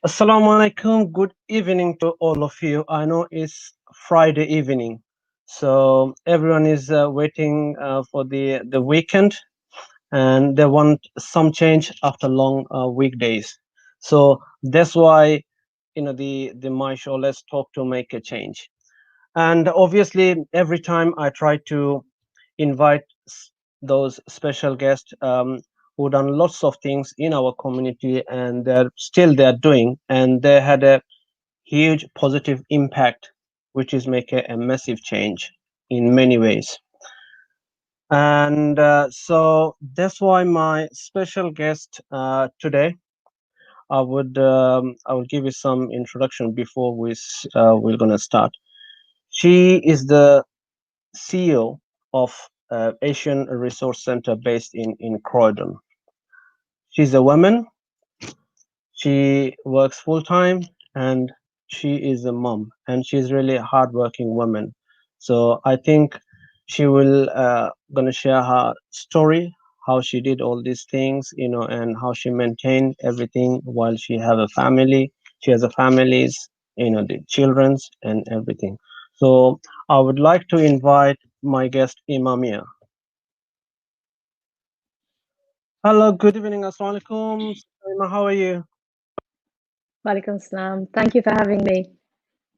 Assalamu alaikum. Good evening to all of you. I know it's Friday evening, so everyone is waiting for the weekend, and they want some change after long weekdays. So that's why the my show. Let's talk to make a change. And obviously, every time I try to invite those special guests who done lots of things in our community, and they're doing, and they had a huge positive impact, which is make a massive change in many ways. And so that's why my special guest today, I will give you some introduction before we're gonna start. She is the CEO of Asian Resource Center based in Croydon. She's a woman. She works full time, and she is a mom, and she's really a hardworking woman. So I think she will gonna share her story, how she did all these things, and how she maintained everything while she have a family. She has a families, the childrens and everything. So I would like to invite my guest Ima Miah. Hello, good evening, assalamu alaikum. Ima, how are you? Walaikum salam. Thank you for having me.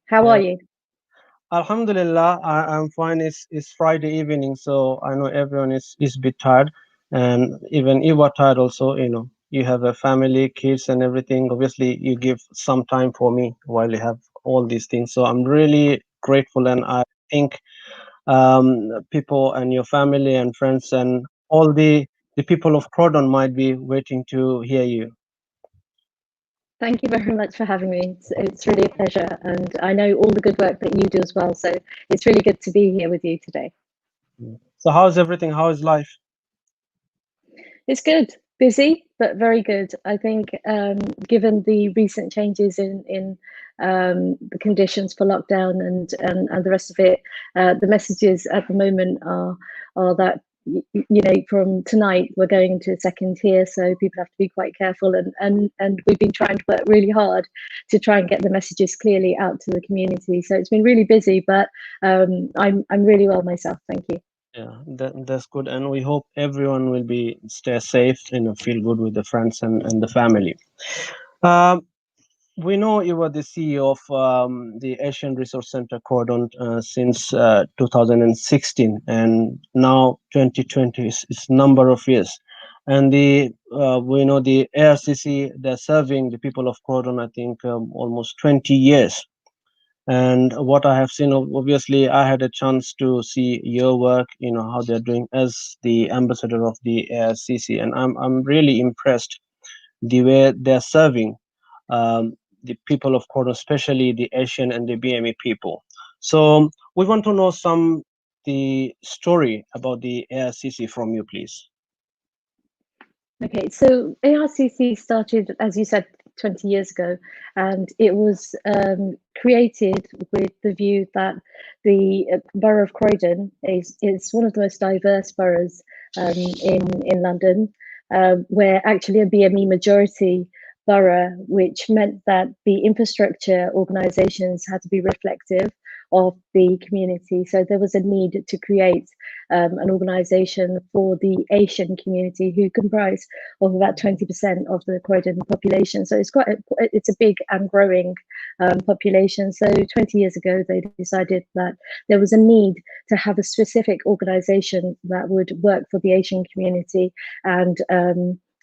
How are Yeah. you? Alhamdulillah, I'm fine. It's Friday evening, so I know everyone is a bit tired, and even you are tired also. You have a family, kids, and everything. Obviously, you give some time for me while you have all these things. So I'm really grateful, and I think people and your family and friends and all the people of Croydon might be waiting to hear you. Thank you very much for having me. It's really a pleasure, and I know all the good work that you do as well. So it's really good to be here with you today. So how's everything? How is life? It's good, busy, but very good. I think, given the recent changes in the conditions for lockdown and the rest of it, the messages at the moment are that from tonight we're going into a second tier, so people have to be quite careful, and we've been trying to work really hard to try and get the messages clearly out to the community. So it's been really busy, but I'm really well myself. Thank you. Yeah, that's good, and we hope everyone will be stay safe and feel good with the friends and the family. Um, we know you were the CEO of the Asian Resource Center Croydon since 2016, and now 2020 is number of years. And we know the ARCC, they're serving the people of Croydon, I think almost 20 years. And what I have seen, obviously, I had a chance to see your work, how they're doing as the ambassador of the AICC, and I'm really impressed the way they're serving the people of Korea, especially the Asian and the BME people. So we want to know the story about the AICC from you, please. Okay, so ARCC started, as you said, 20 years ago, and it was created with the view that the borough of Croydon is one of the most diverse boroughs in London, where actually a BME majority borough, which meant that the infrastructure organisations had to be reflective of the community. So there was a need to create an organisation for the Asian community, who comprise of about 20% of the Croydon population. So it's a big and growing population. So 20 years ago, they decided that there was a need to have a specific organisation that would work for the Asian community and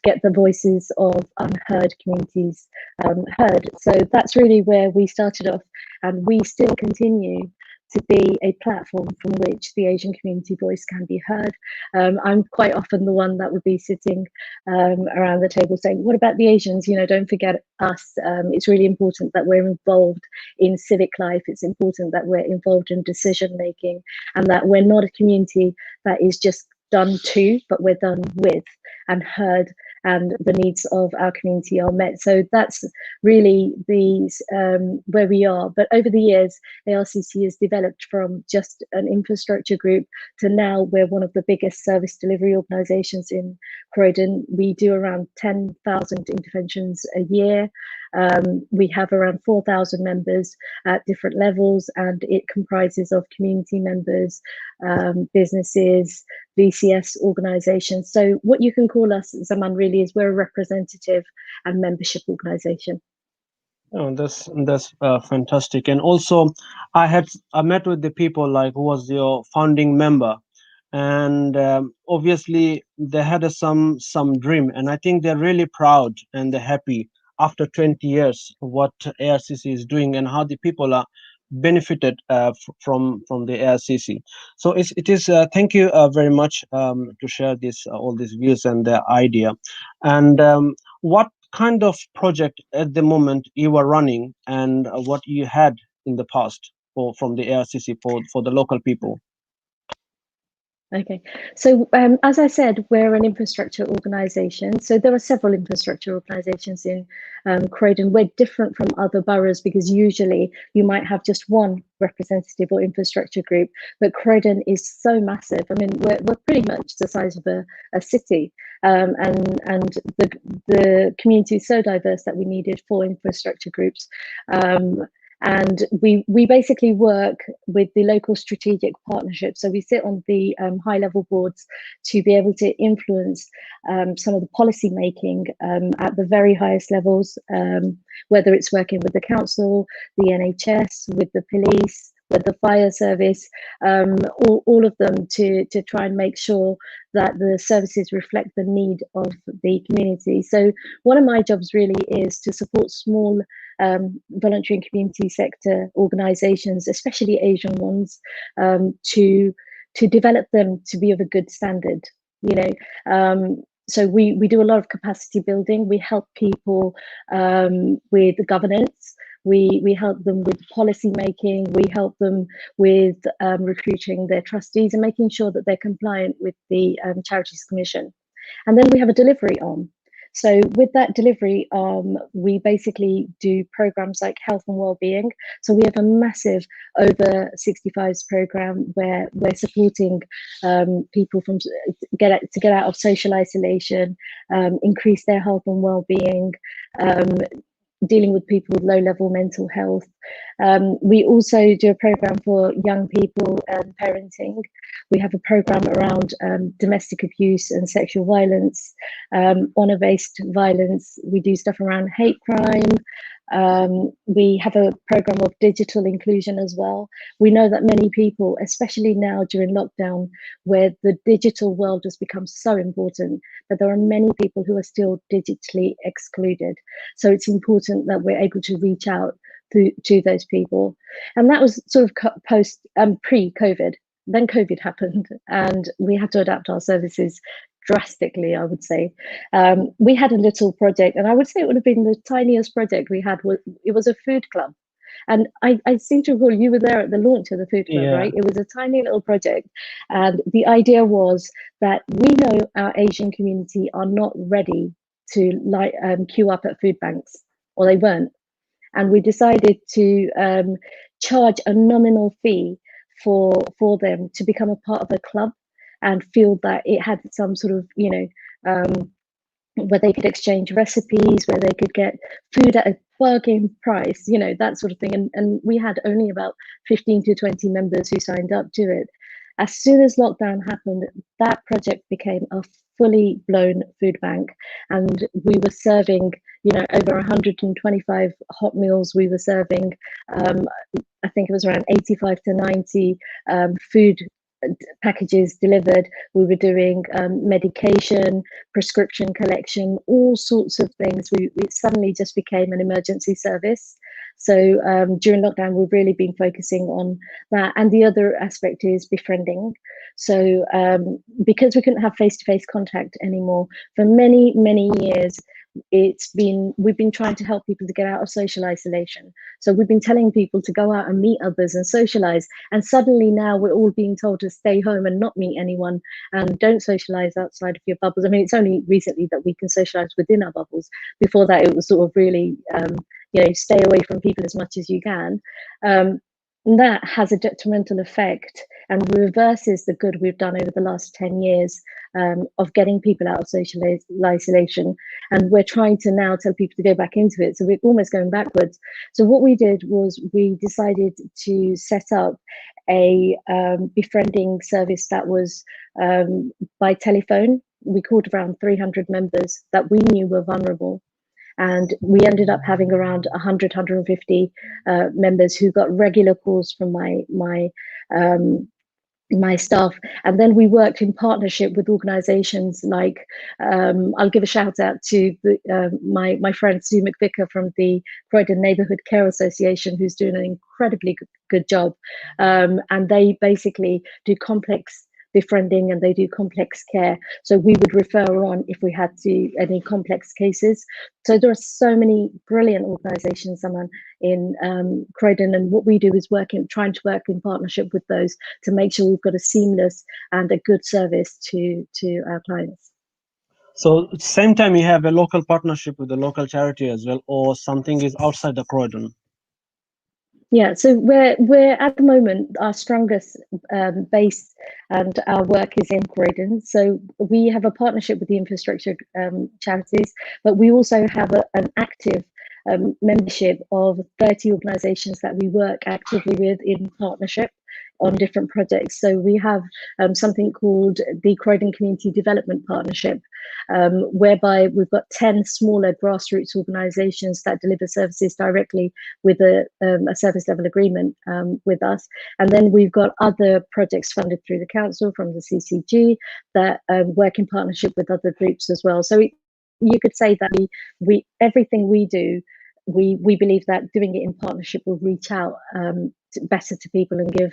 get the voices of unheard communities heard. So that's really where we started off, and we still continue to be a platform from which the Asian community voice can be heard. I'm quite often the one that would be sitting around the table saying, what about the Asians? Don't forget us. It's really important that we're involved in civic life. It's important that we're involved in decision making, and that we're not a community that is just done to, but we're done with and heard, and the needs of our community are met. So that's really where we are. But over the years, ARCC has developed from just an infrastructure group to now we're one of the biggest service delivery organisations in Croydon. We do around 10,000 interventions a year. We have around 4,000 members at different levels, and it comprises of community members, businesses, VCS organisations. So what you can call us, Zaman, really is we're a representative and membership organisation. Oh, that's fantastic. And also, I met with the people like who was your founding member, and obviously they had some dream, and I think they're really proud and they're happy after 20 years what ARCC is doing and how the people are benefited from the ARCC. So it is thank you very much to share this all these views and the idea. And what kind of project at the moment you are running, and what you had in the past for from the ARCC for the local people? Okay, so as I said, we're an infrastructure organisation. So there are several infrastructure organisations in Croydon. We're different from other boroughs because usually you might have just one representative or infrastructure group, but Croydon is so massive. I mean, we're pretty much the size of a city, and the community is so diverse that we needed 4 infrastructure groups. And we basically work with the local strategic partnerships. So we sit on the high level boards to be able to influence some of the policy making at the very highest levels, whether it's working with the council, the NHS, with the police, with the fire service, all of them to try and make sure that the services reflect the need of the community. So one of my jobs really is to support small voluntary and community sector organisations, especially Asian ones, to develop them to be of a good standard. You know, so we do a lot of capacity building. We help people with governance. We help them with policy making. We help them with recruiting their trustees and making sure that they're compliant with the Charities Commission. And then we have a delivery arm. So with that delivery arm, we basically do programs like health and well-being. So we have a massive over 65s program where we're supporting people to get out of social isolation, increase their health and well-being, dealing with people with low-level mental health. We also do a program for young people and parenting. We have a program around domestic abuse and sexual violence, honour-based violence. We do stuff around hate crime. We have a program of digital inclusion as well. We know that many people, especially now during lockdown, where the digital world has become so important, that there are many people who are still digitally excluded. So it's important that we're able to reach out to those people. And that was sort of pre-COVID. Then COVID happened and we had to adapt our services drastically, I would say. We had a little project, and I would say it would have been the tiniest project we had. It was a food club. And I seem to recall you were there at the launch of the food club, Yeah. right? It was a tiny little project. And the idea was that we know our Asian community are not ready to queue up at food banks, or they weren't. And we decided to charge a nominal fee for them to become a part of a club and feel that it had some sort of, where they could exchange recipes, where they could get food at a bargain price, that sort of thing. And we had only about 15 to 20 members who signed up to it. As soon as lockdown happened, that project became a fully blown food bank, and we were serving, over 125 hot meals. We were serving, I think it was around 85 to 90 food packages delivered. We were doing medication, prescription collection, all sorts of things. We suddenly just became an emergency service. So during lockdown, we've really been focusing on that. And the other aspect is befriending. So because we couldn't have face-to-face contact anymore, for many, many years, we've been trying to help people to get out of social isolation. So we've been telling people to go out and meet others and socialize. And suddenly now we're all being told to stay home and not meet anyone and don't socialize outside of your bubbles. I mean, it's only recently that we can socialize within our bubbles. Before that, it was sort of really, stay away from people as much as you can. that has a detrimental effect and reverses the good we've done over the last 10 years of getting people out of social isolation. And we're trying to now tell people to go back into it. So we're almost going backwards. So what we did was we decided to set up a befriending service that was by telephone. We called around 300 members that we knew were vulnerable. And we ended up having around 100, 150 members who got regular calls from my staff. And then we worked in partnership with organizations like, I'll give a shout out to my friend Sue McVicker from the Croydon Neighbourhood Care Association, who's doing an incredibly good job. And they basically do complex befriending and they do complex care. So we would refer on if we had to any complex cases. So there are so many brilliant organizations, someone in Croydon, and what we do is trying to work in partnership with those to make sure we've got a seamless and a good service to our clients. So same time you have a local partnership with a local charity as well, or something is outside the Croydon? Yeah, so we're at the moment our strongest base and our work is in Croydon. So we have a partnership with the infrastructure charities, but we also have an active membership of 30 organisations that we work actively with in partnership on different projects. So we have something called the Croydon Community Development Partnership, whereby we've got 10 smaller grassroots organisations that deliver services directly with a service level agreement with us. And then we've got other projects funded through the council from the CCG that work in partnership with other groups as well. So you could say that we everything we do, we believe that doing it in partnership will reach out better to people and give,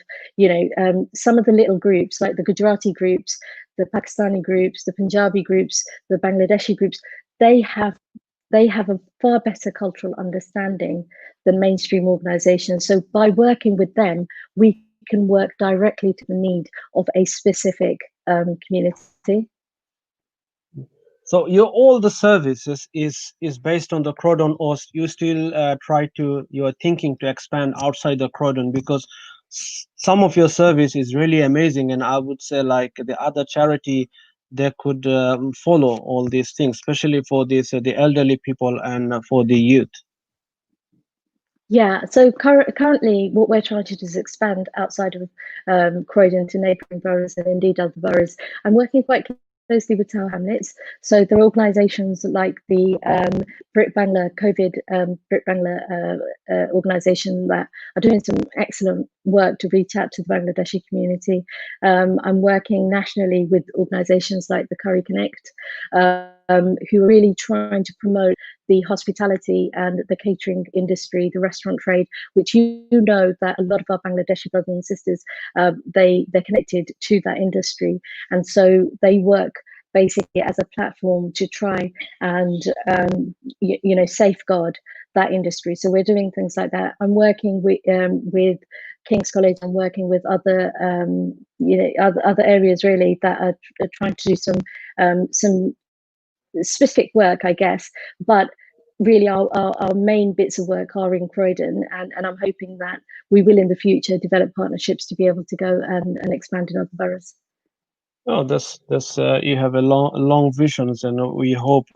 some of the little groups like the Gujarati groups, the Pakistani groups, the Punjabi groups, the Bangladeshi groups, they have a far better cultural understanding than mainstream organizations. So by working with them, we can work directly to the need of a specific community. So your all the services is based on the Croydon, or you still you're thinking to expand outside the Croydon, because some of your service is really amazing, and I would say like the other charity they could follow all these things, especially for this the elderly people and for the youth. Yeah, so currently what we're trying to do is expand outside of Croydon to neighbouring boroughs and indeed other boroughs. I'm working quite closely with Tower Hamlets. So there are organisations like the Brit Bangla COVID Brit Bangla organisation that are doing some excellent work to reach out to the Bangladeshi community. I'm working nationally with organisations like the Curry Connect, who are really trying to promote the hospitality and the catering industry, the restaurant trade, which you know that a lot of our Bangladeshi brothers and sisters, they're connected to that industry. And so they work basically as a platform to try and, safeguard that industry. So we're doing things like that. I'm working with King's College. I'm working with other, other areas really that are trying to do some specific work, I guess, but really our main bits of work are in Croydon, and I'm hoping that we will in the future develop partnerships to be able to go and expand in other boroughs. Oh, that's you have a long visions, and we hope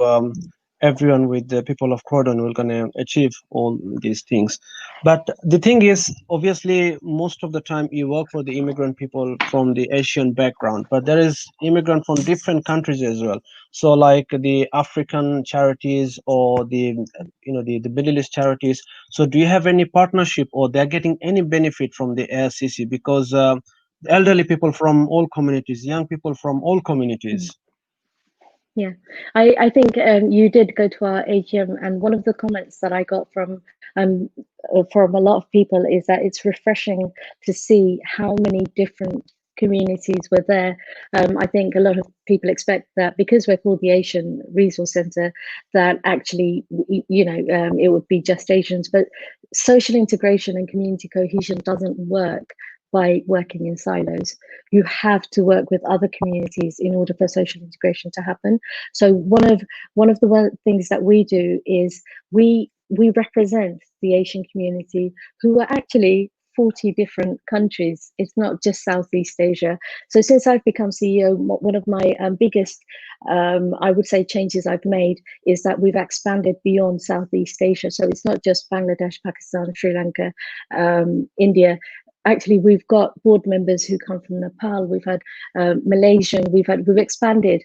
everyone with the people of Croydon will gonna achieve all these things. But the thing is, obviously, most of the time you work for the immigrant people from the Asian background, but there is immigrant from different countries as well. So, like the African charities or the Middle East charities. So, do you have any partnership, or they're getting any benefit from the ARCC? Because elderly people from all communities, young people from all communities. Yeah, I think you did go to our AGM, and one of the comments that I got from a lot of people is that it's refreshing to see how many different communities were there. I think a lot of people expect that because we're called the Asian Resource Centre, that actually, it would be just Asians, but social integration and community cohesion doesn't work by working in silos. You have to work with other communities in order for social integration to happen. So one of the things that we do is we represent the Asian community who are actually 40 different countries. It's not just Southeast Asia. So since I've become CEO, one of my biggest, I would say, changes I've made is that we've expanded beyond Southeast Asia. So it's not just Bangladesh, Pakistan, Sri Lanka, India. Actually, we've got board members who come from Nepal. We've had Malaysian. We've expanded,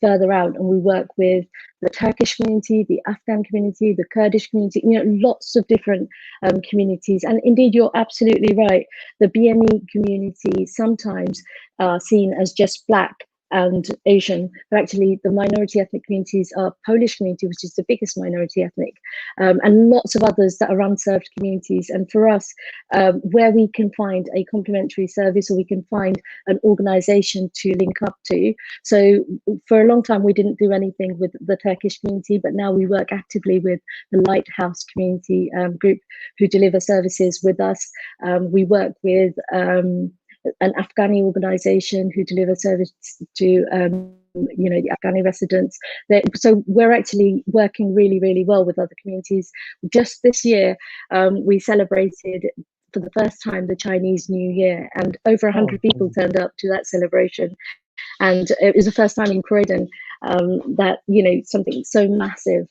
further out, and we work with the Turkish community, the Afghan community, the Kurdish community. Lots of different communities. And indeed, you're absolutely right. The BME community sometimes are seen as just Black and Asian, but actually the minority ethnic communities are Polish community, which is the biggest minority ethnic, and lots of others that are unserved communities. And for us, where we can find a complementary service, or we can find an organization to link up to. So for a long time, we didn't do anything with the Turkish community, but now we work actively with the Lighthouse community group who deliver services with us. We work with an Afghani organization who deliver service to the Afghani residents. So we're actually working really, really well with other communities. Just this year, we celebrated for the first time the Chinese New Year, and over 100 people turned up to that celebration. And it was the first time in Croydon that something so massive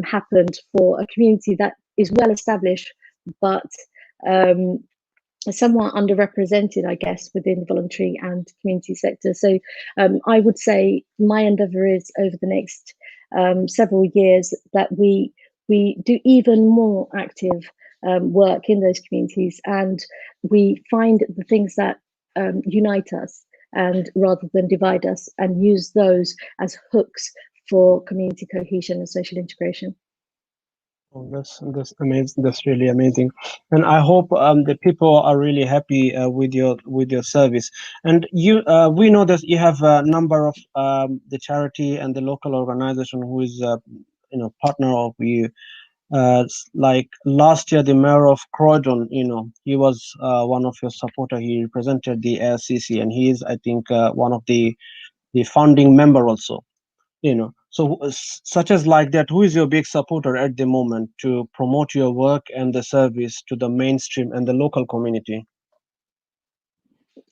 happened for a community that is well established, but somewhat underrepresented, I guess, within the voluntary and community sector. So I would say my endeavour is over the next several years that we do even more active work in those communities, and we find the things that unite us, and rather than divide us, and use those as hooks for community cohesion and social integration. Oh, that's amazing. That's really amazing, and I hope the people are really happy with your service. And we know that you have a number of the charity and the local organization who is partner of you. Like last year, the mayor of Croydon, he was one of your supporter. He represented the ASCC, and he is, I think, one of the founding member also. So such as like that, who is your big supporter at the moment to promote your work and the service to the mainstream and the local community?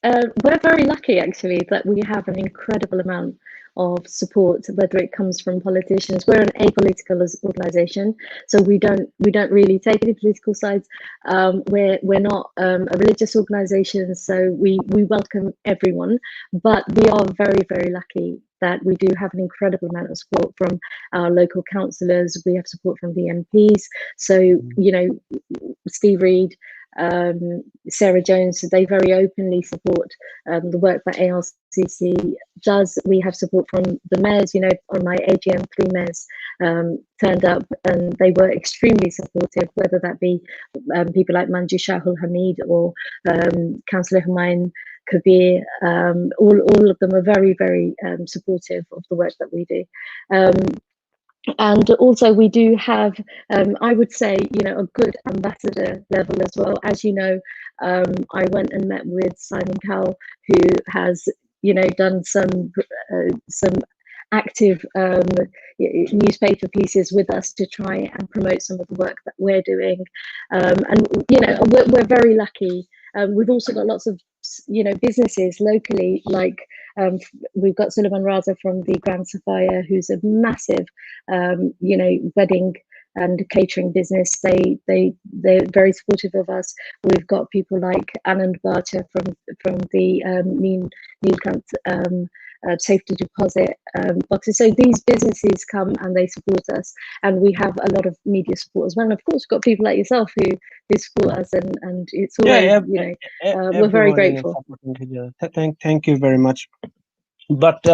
We're very lucky, actually, that we have an incredible amount of support, whether it comes from politicians. We're an apolitical organisation, so we don't really take any political sides. We're not a religious organisation, so we welcome everyone. But we are very, very lucky that we do have an incredible amount of support from our local councillors. We have support from the MPs. So Steve Reed, Sarah Jones, they very openly support the work that ALCC does. We have support from the mayors. On my AGM, 3 mayors turned up, and they were extremely supportive, whether that be people like Manju Shahul Hamid or Councillor Humayun Kabir. All of them are very, very supportive of the work that we do. And also we do have, I would say, a good ambassador level as well. As you know, I went and met with Simon Cowell, who has, done some active newspaper pieces with us to try and promote some of the work that we're doing. And we're very lucky. We've also got lots of businesses locally, like we've got Suleiman Raza from the Grand Sapphire, who's a massive wedding and catering business. They're very supportive of us. We've got people like Anand Bhatia from the Neelkant safety deposit boxes. So these businesses come and they support us, and we have a lot of media support as well. And of course, we've got people like yourself who support us, and it's always we're very grateful. Thank you very much. But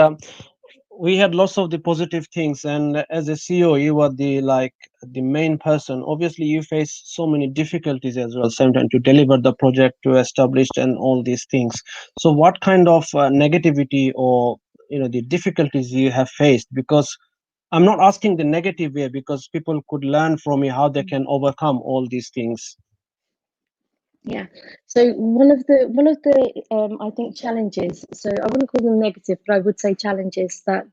we had lots of the positive things, and as a CEO, you are the main person. Obviously, you face so many difficulties as well, sometimes to deliver the project to establish and all these things. So, what kind of negativity or the difficulties you have faced? Because I'm not asking the negative way, because people could learn from you how they can overcome all these things. Yeah. So one of the I think challenges, so I wouldn't call them negative, but I would say challenges that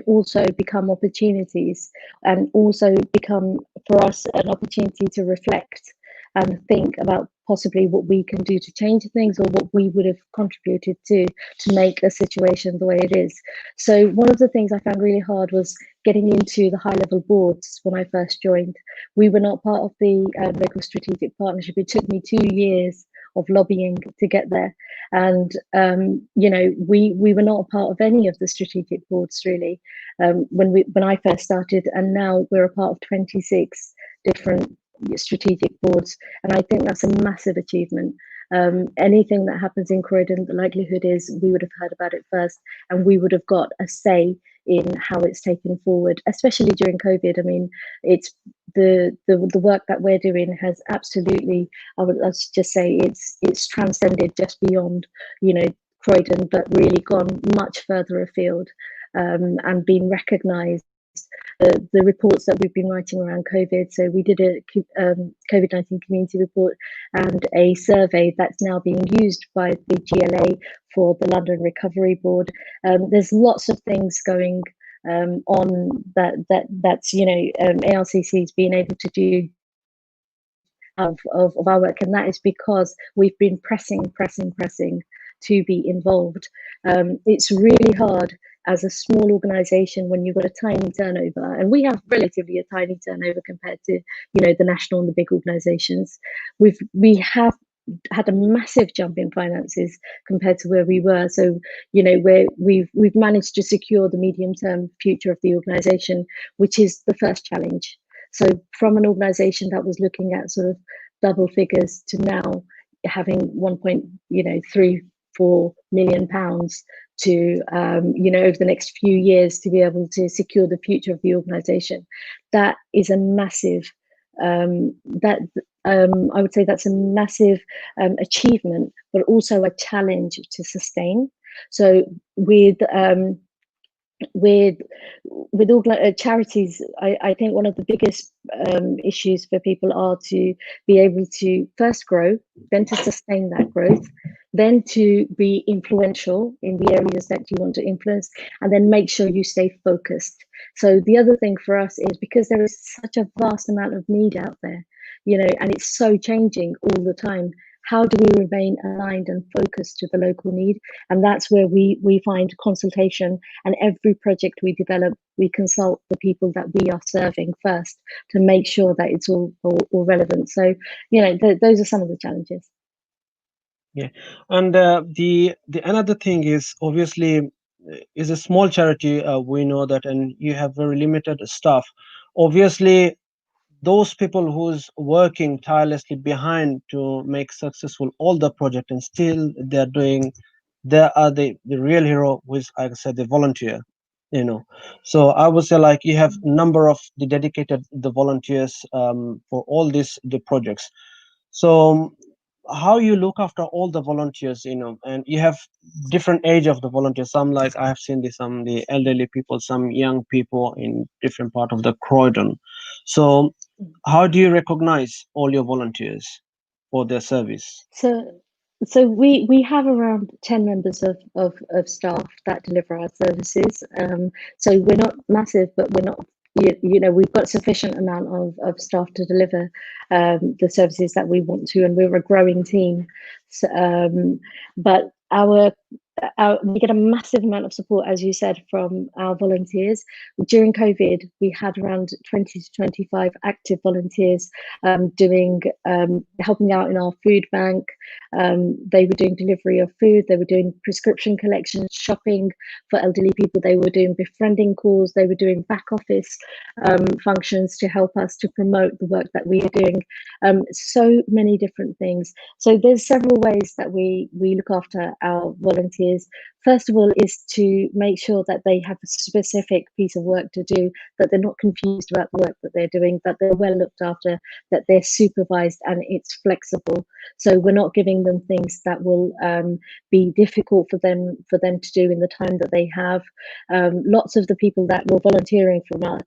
also become opportunities, and also become for us an opportunity to reflect and think about possibly what we can do to change things or what we would have contributed to make a situation the way it is. So one of the things I found really hard was getting into the high level boards when I first joined. We were not part of the local strategic partnership. It took me 2 years of lobbying to get there, and we were not a part of any of the strategic boards really when I first started, and now we're a part of 26 different strategic boards, and I think that's a massive achievement. Anything that happens in Croydon, the likelihood is we would have heard about it first, and we would have got a say in how it's taken forward, especially during COVID. I mean, it's the work that we're doing has absolutely, let's just say, it's transcended just beyond, Croydon, but really gone much further afield, and been recognised. The reports that we've been writing around COVID. So we did a COVID-19 community report and a survey that's now being used by the GLA for the London Recovery Board. There's lots of things going on that's ARCC's been able to do of our work, and that is because we've been pressing to be involved. It's really hard as a small organization when you've got a tiny turnover, and we have relatively a tiny turnover compared to the national and the big organizations. We have had a massive jump in finances compared to where we were. So we've managed to secure the medium term future of the organization, which is the first challenge. So from an organization that was looking at sort of double figures to now having 1.34 million pounds to over the next few years to be able to secure the future of the organization, that is a massive I would say that's a massive achievement, but also a challenge to sustain. So with all charities, I think one of the biggest issues for people are to be able to first grow, then to sustain that growth, then to be influential in the areas that you want to influence, and then make sure you stay focused. So the other thing for us is, because there is such a vast amount of need out there, and it's so changing all the time, how do we remain aligned and focused to the local need? And that's where we find consultation, and every project we develop, we consult the people that we are serving first to make sure that it's all relevant. So, those are some of the challenges. Yeah, and the another thing is, obviously, is a small charity. We know that, and you have very limited staff. Obviously, those people who's working tirelessly behind to make successful all the project, and still they are the real hero, which I said, the volunteer. So I would say, like, you have number of the dedicated the volunteers for all these the projects. So how you look after all the volunteers, and you have different age of the volunteers. Some, like I have seen some the elderly people, some young people in different part of the Croydon. So how do you recognize all your volunteers for their service? So we have around 10 members of staff that deliver our services. So we're not massive, but we're not, we've got sufficient amount of staff to deliver the services that we want to, and we're a growing team. So, but we get a massive amount of support, as you said, from our volunteers. During COVID, we had around 20 to 25 active volunteers doing helping out in our food bank. They were doing delivery of food, they were doing prescription collection, shopping for elderly people, they were doing befriending calls, they were doing back office functions to help us to promote the work that we are doing. So many different things. So there's several ways that we look after our volunteers. First of all is to make sure that they have a specific piece of work to do, that they're not confused about the work that they're doing, that they're well looked after, that they're supervised, and it's flexible. So we're not giving them things that will be difficult for them to do in the time that they have. Lots of the people that were volunteering for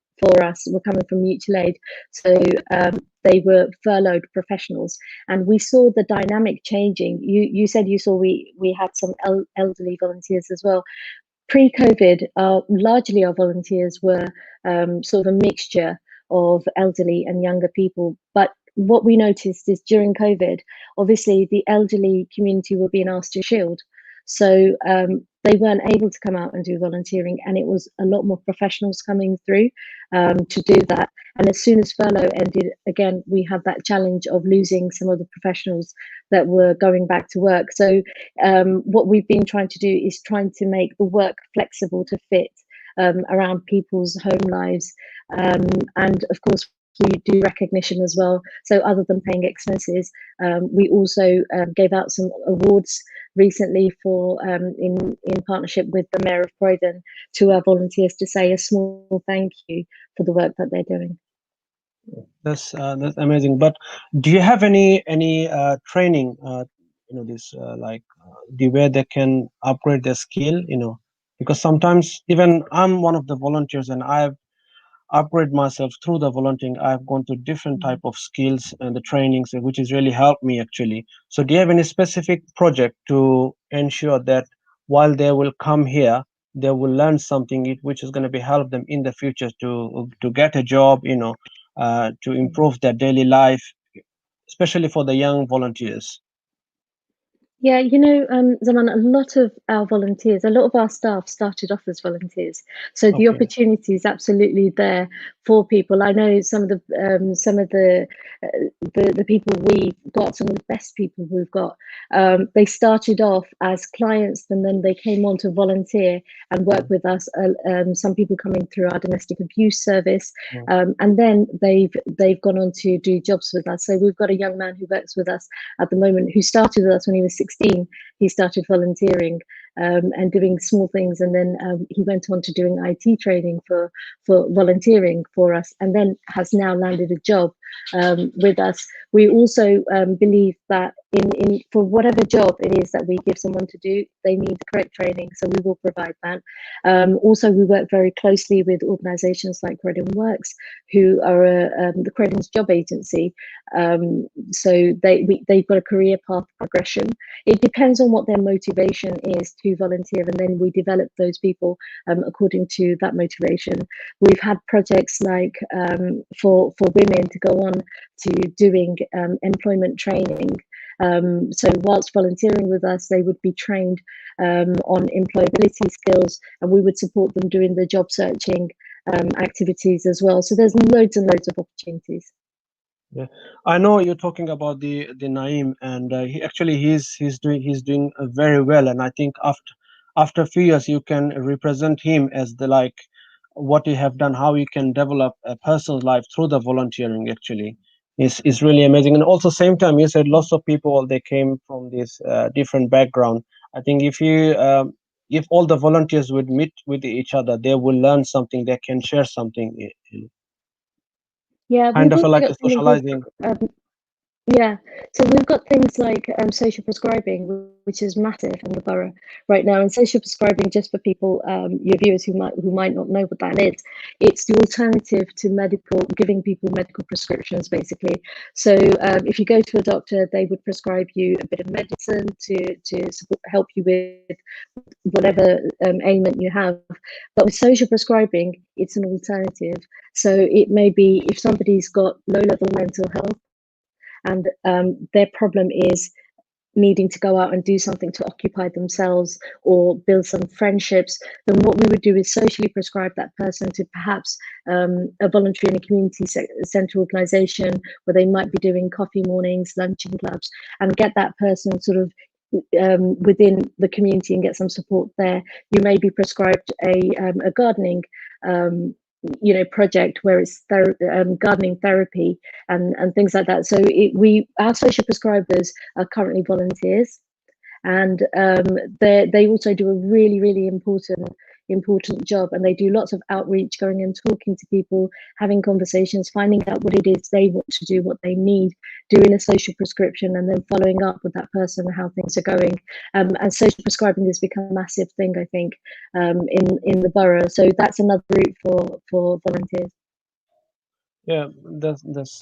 us were coming from mutual aid, so they were furloughed professionals, and we saw the dynamic changing. You said you saw we had some elderly volunteers as well. Pre-COVID, largely our volunteers were sort of a mixture of elderly and younger people, but what we noticed is during COVID, obviously the elderly community were being asked to shield. So they weren't able to come out and do volunteering, and it was a lot more professionals coming through to do that. And as soon as furlough ended, again, we had that challenge of losing some of the professionals that were going back to work. So what we've been trying to do is trying to make the work flexible to fit around people's home lives. And of course, we do recognition as well. So other than paying expenses, we also gave out some awards recently for in partnership with the Mayor of Croydon to our volunteers to say a small thank you for the work that they're doing. That's amazing. But do you have any training? This like the way they can upgrade their skill. Because sometimes even I'm one of the volunteers, and I've upgrade myself through the volunteering. I've gone to different type of skills and the trainings, which has really helped me actually. So do you have any specific project to ensure that while they will come here, they will learn something which is going to be help them in the future to get a job, to improve their daily life, especially for the young volunteers? Yeah, Zaman, a lot of our volunteers, a lot of our staff started off as volunteers, so the Okay. opportunity is absolutely there for people. I know some of the people we've got, some of the best people we've got. They started off as clients, and then they came on to volunteer and work with us. Some people coming through our domestic abuse service, Mm. and then they've gone on to do jobs with us. So we've got a young man who works with us at the moment who started with us when he was 16. He started volunteering and doing small things, and then he went on to doing IT training for volunteering for us, and then has now landed a job with us. We also believe that in for whatever job it is that we give someone to do, they need the correct training, so we will provide that. Also, we work very closely with organisations like Croydon Works, who are the Croydon's job agency. So they've got a career path progression. It depends on what their motivation is to volunteer, and then we develop those people according to that motivation. We've had projects like for women to go on to doing employment training. So whilst volunteering with us, they would be trained on employability skills, and we would support them doing the job searching activities as well. So there's loads and loads of opportunities. Yeah, I know you're talking about the Naeem, and he actually he's doing very well, and I think after a few years you can represent him as the like what you have done, how you can develop a person's life through the volunteering. Actually, is really amazing, and also same time you said lots of people they came from this different background. I think if all the volunteers would meet with each other, they will learn something. They can share something, Yeah, kind we've of a, also like a got something called socializing. yeah, so we've got things like social prescribing, which is massive in the borough right now. And social prescribing, just for people, your viewers who might not know what that is, it's the alternative to medical, giving people medical prescriptions, basically. So if you go to a doctor, they would prescribe you a bit of medicine to help you with whatever ailment you have. But with social prescribing, it's an alternative. So it may be if somebody's got low level mental health and their problem is needing to go out and do something to occupy themselves or build some friendships, then what we would do is socially prescribe that person to perhaps a voluntary and a community centre organisation where they might be doing coffee mornings, luncheon clubs, and get that person sort of within the community and get some support there. You may be prescribed a gardening project where it's gardening therapy and things like that. So our social prescribers are currently volunteers, and they also do a really, really important job, and they do lots of outreach, going and talking to people, having conversations, finding out what it is they want to do, what they need, doing a social prescription, and then following up with that person how things are going. And social prescribing has become a massive thing, I think, in the borough. So that's another route for volunteers. Yeah, that's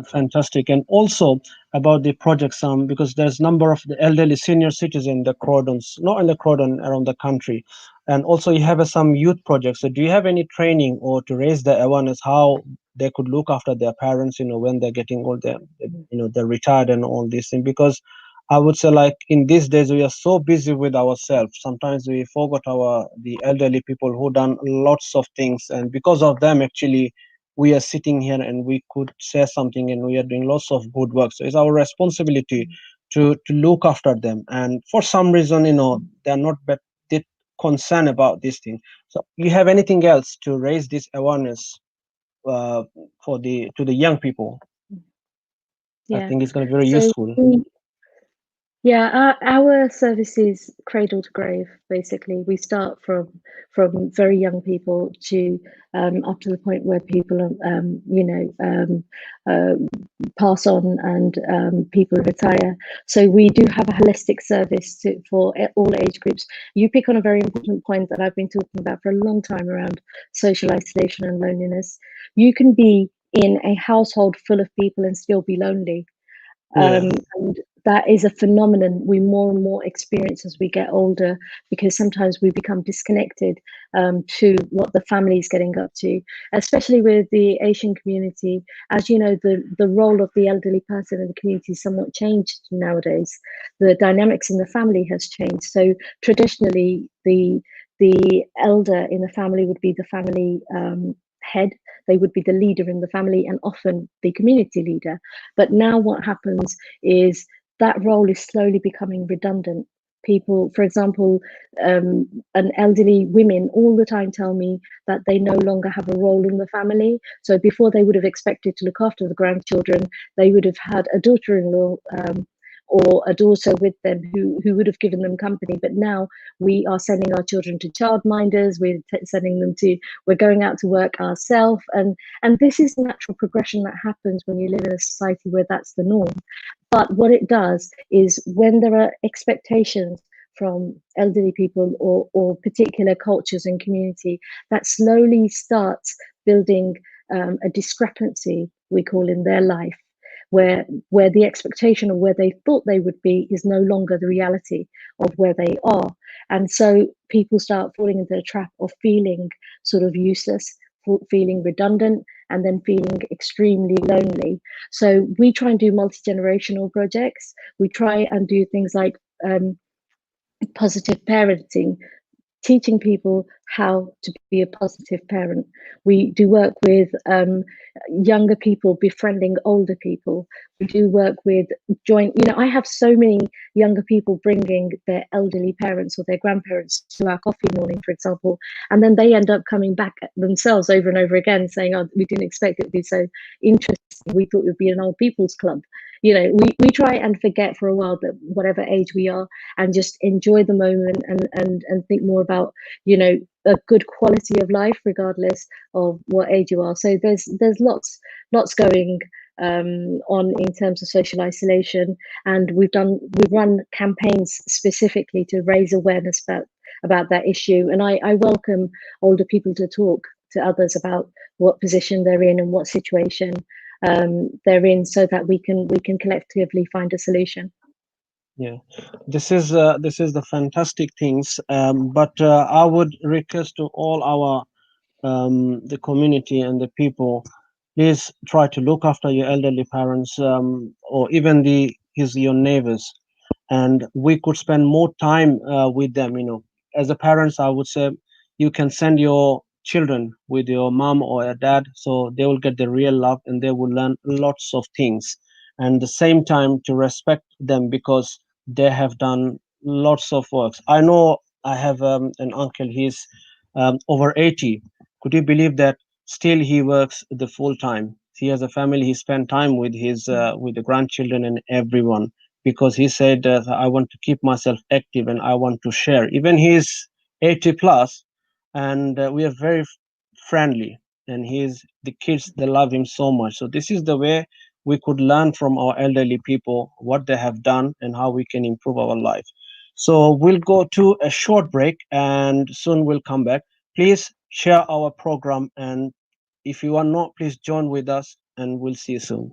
fantastic. And also about the projects, because there's number of the elderly senior citizens in the Croydons, not in the Croydon, around the country, and also you have some youth projects. So do you have any training or to raise the awareness how they could look after their parents, when they're getting old, they're retired and all these things. Because I would say, like, in these days we are so busy with ourselves. Sometimes we forgot the elderly people who done lots of things, and because of them, actually, we are sitting here and we could say something, and we are doing lots of good work. So it's our responsibility to look after them. And for some reason, they're not that concerned about this thing. So you have anything else to raise this awareness uh, to the young people? I Yeah. think it's going to be very So useful. yeah, our service is cradle to grave. Basically, we start from very young people to up to the point where people, uh, pass on and people retire. So we do have a holistic service for all age groups. You pick on a very important point that I've been talking about for a long time around social isolation and loneliness. You can be in a household full of people and still be lonely. Yeah, And that is a phenomenon we more and more experience as we get older, because sometimes we become disconnected to what the family is getting up to, especially with the Asian community. As you know, the role of the elderly person in the community is somewhat changed nowadays. The dynamics in the family has changed. So traditionally, the elder in the family would be the family head. They would be the leader in the family and often the community leader. But now what happens is that role is slowly becoming redundant. People, for example, an elderly women all the time tell me that they no longer have a role in the family. So before they would have expected to look after the grandchildren, they would have had a daughter-in-law or a daughter with them who would have given them company. But now we are sending our children to childminders. Sending them to. We're going out to work ourselves, and this is the natural progression that happens when you live in a society where that's the norm. But what it does is when there are expectations from elderly people or particular cultures and community, that slowly starts building a discrepancy, we call, in their life, where the expectation of where they thought they would be is no longer the reality of where they are. And so people start falling into the trap of feeling sort of useless, feeling redundant, and then feeling extremely lonely. So we try and do multi-generational projects. We try and do things like positive parenting, teaching people how to be a positive parent. We do work with younger people befriending older people. We do work with I have so many younger people bringing their elderly parents or their grandparents to our coffee morning, for example, and then they end up coming back themselves over and over again saying, oh, we didn't expect it to be so interesting. We thought it would be an old people's club. We try and forget for a while that whatever age we are, and just enjoy the moment and think more about a good quality of life regardless of what age you are. So there's lots going on in terms of social isolation, and we've run campaigns specifically to raise awareness about that issue. And I welcome older people to talk to others about what position they're in and what situation they're in, so that we can collectively find a solution. yeah. This is the fantastic things. But I would request to all our the community and the people, please try to look after your elderly parents, or even your neighbors, and we could spend more time with them. As a parents, I would say you can send your children with your mom or your dad, so they will get the real love and they will learn lots of things. And the same time to respect them, because they have done lots of works. I know I have an uncle. He's over 80. Could you believe that? Still he works the full time. He has a family. He spent time with his with the grandchildren and everyone, because he said that I want to keep myself active and I want to share. Even he's 80 plus, and we are very friendly. And the kids, they love him so much. So this is the way we could learn from our elderly people what they have done and how we can improve our life. So we'll go to a short break and soon we'll come back. Please share our program, and if you are not, please join with us, and we'll see you soon.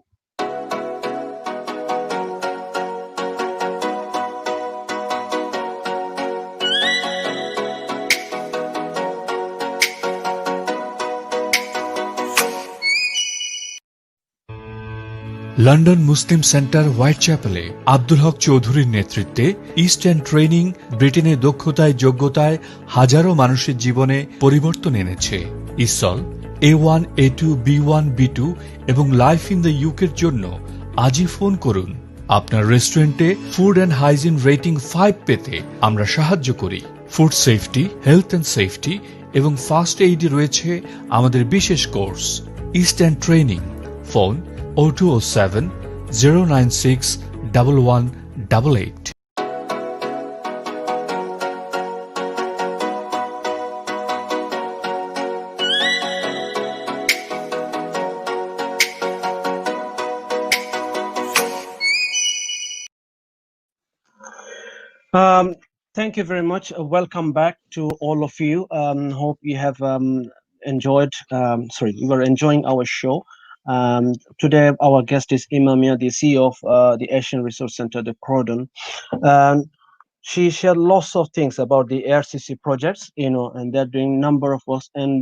London Muslim Centre হোয়াইটচ্যাপেলে আব্দুল হক চৌধুরীর নেতৃত্বে east End training ব্রিটেনে দক্ষতায় যোগ্যতায় হাজারো মানুষের জীবনে পরিবর্তন এনেছে। Isle A1, A2, B1, B2 এবং লাইফ ইন দ্য ইউকের জন্য আজই ফোন করুন। আপনার রেস্টুরেন্টে ফুড অ্যান্ড হাইজিন রেটিং 5 পেতে আমরা সাহায্য করি। Food safety, health and safety এবং ফার্স্ট এইডে রয়েছে আমাদের বিশেষ course. East End training, phone 0207 096 1188। Thank you very much. Welcome back to all of you. Hope you have enjoyed. Sorry, you were enjoying our show. Today, our guest is Ima Miah, the CEO of the Asian Resource Center, the Croydon. Um, she shared lots of things about the ARCC projects, and they're doing number of works, and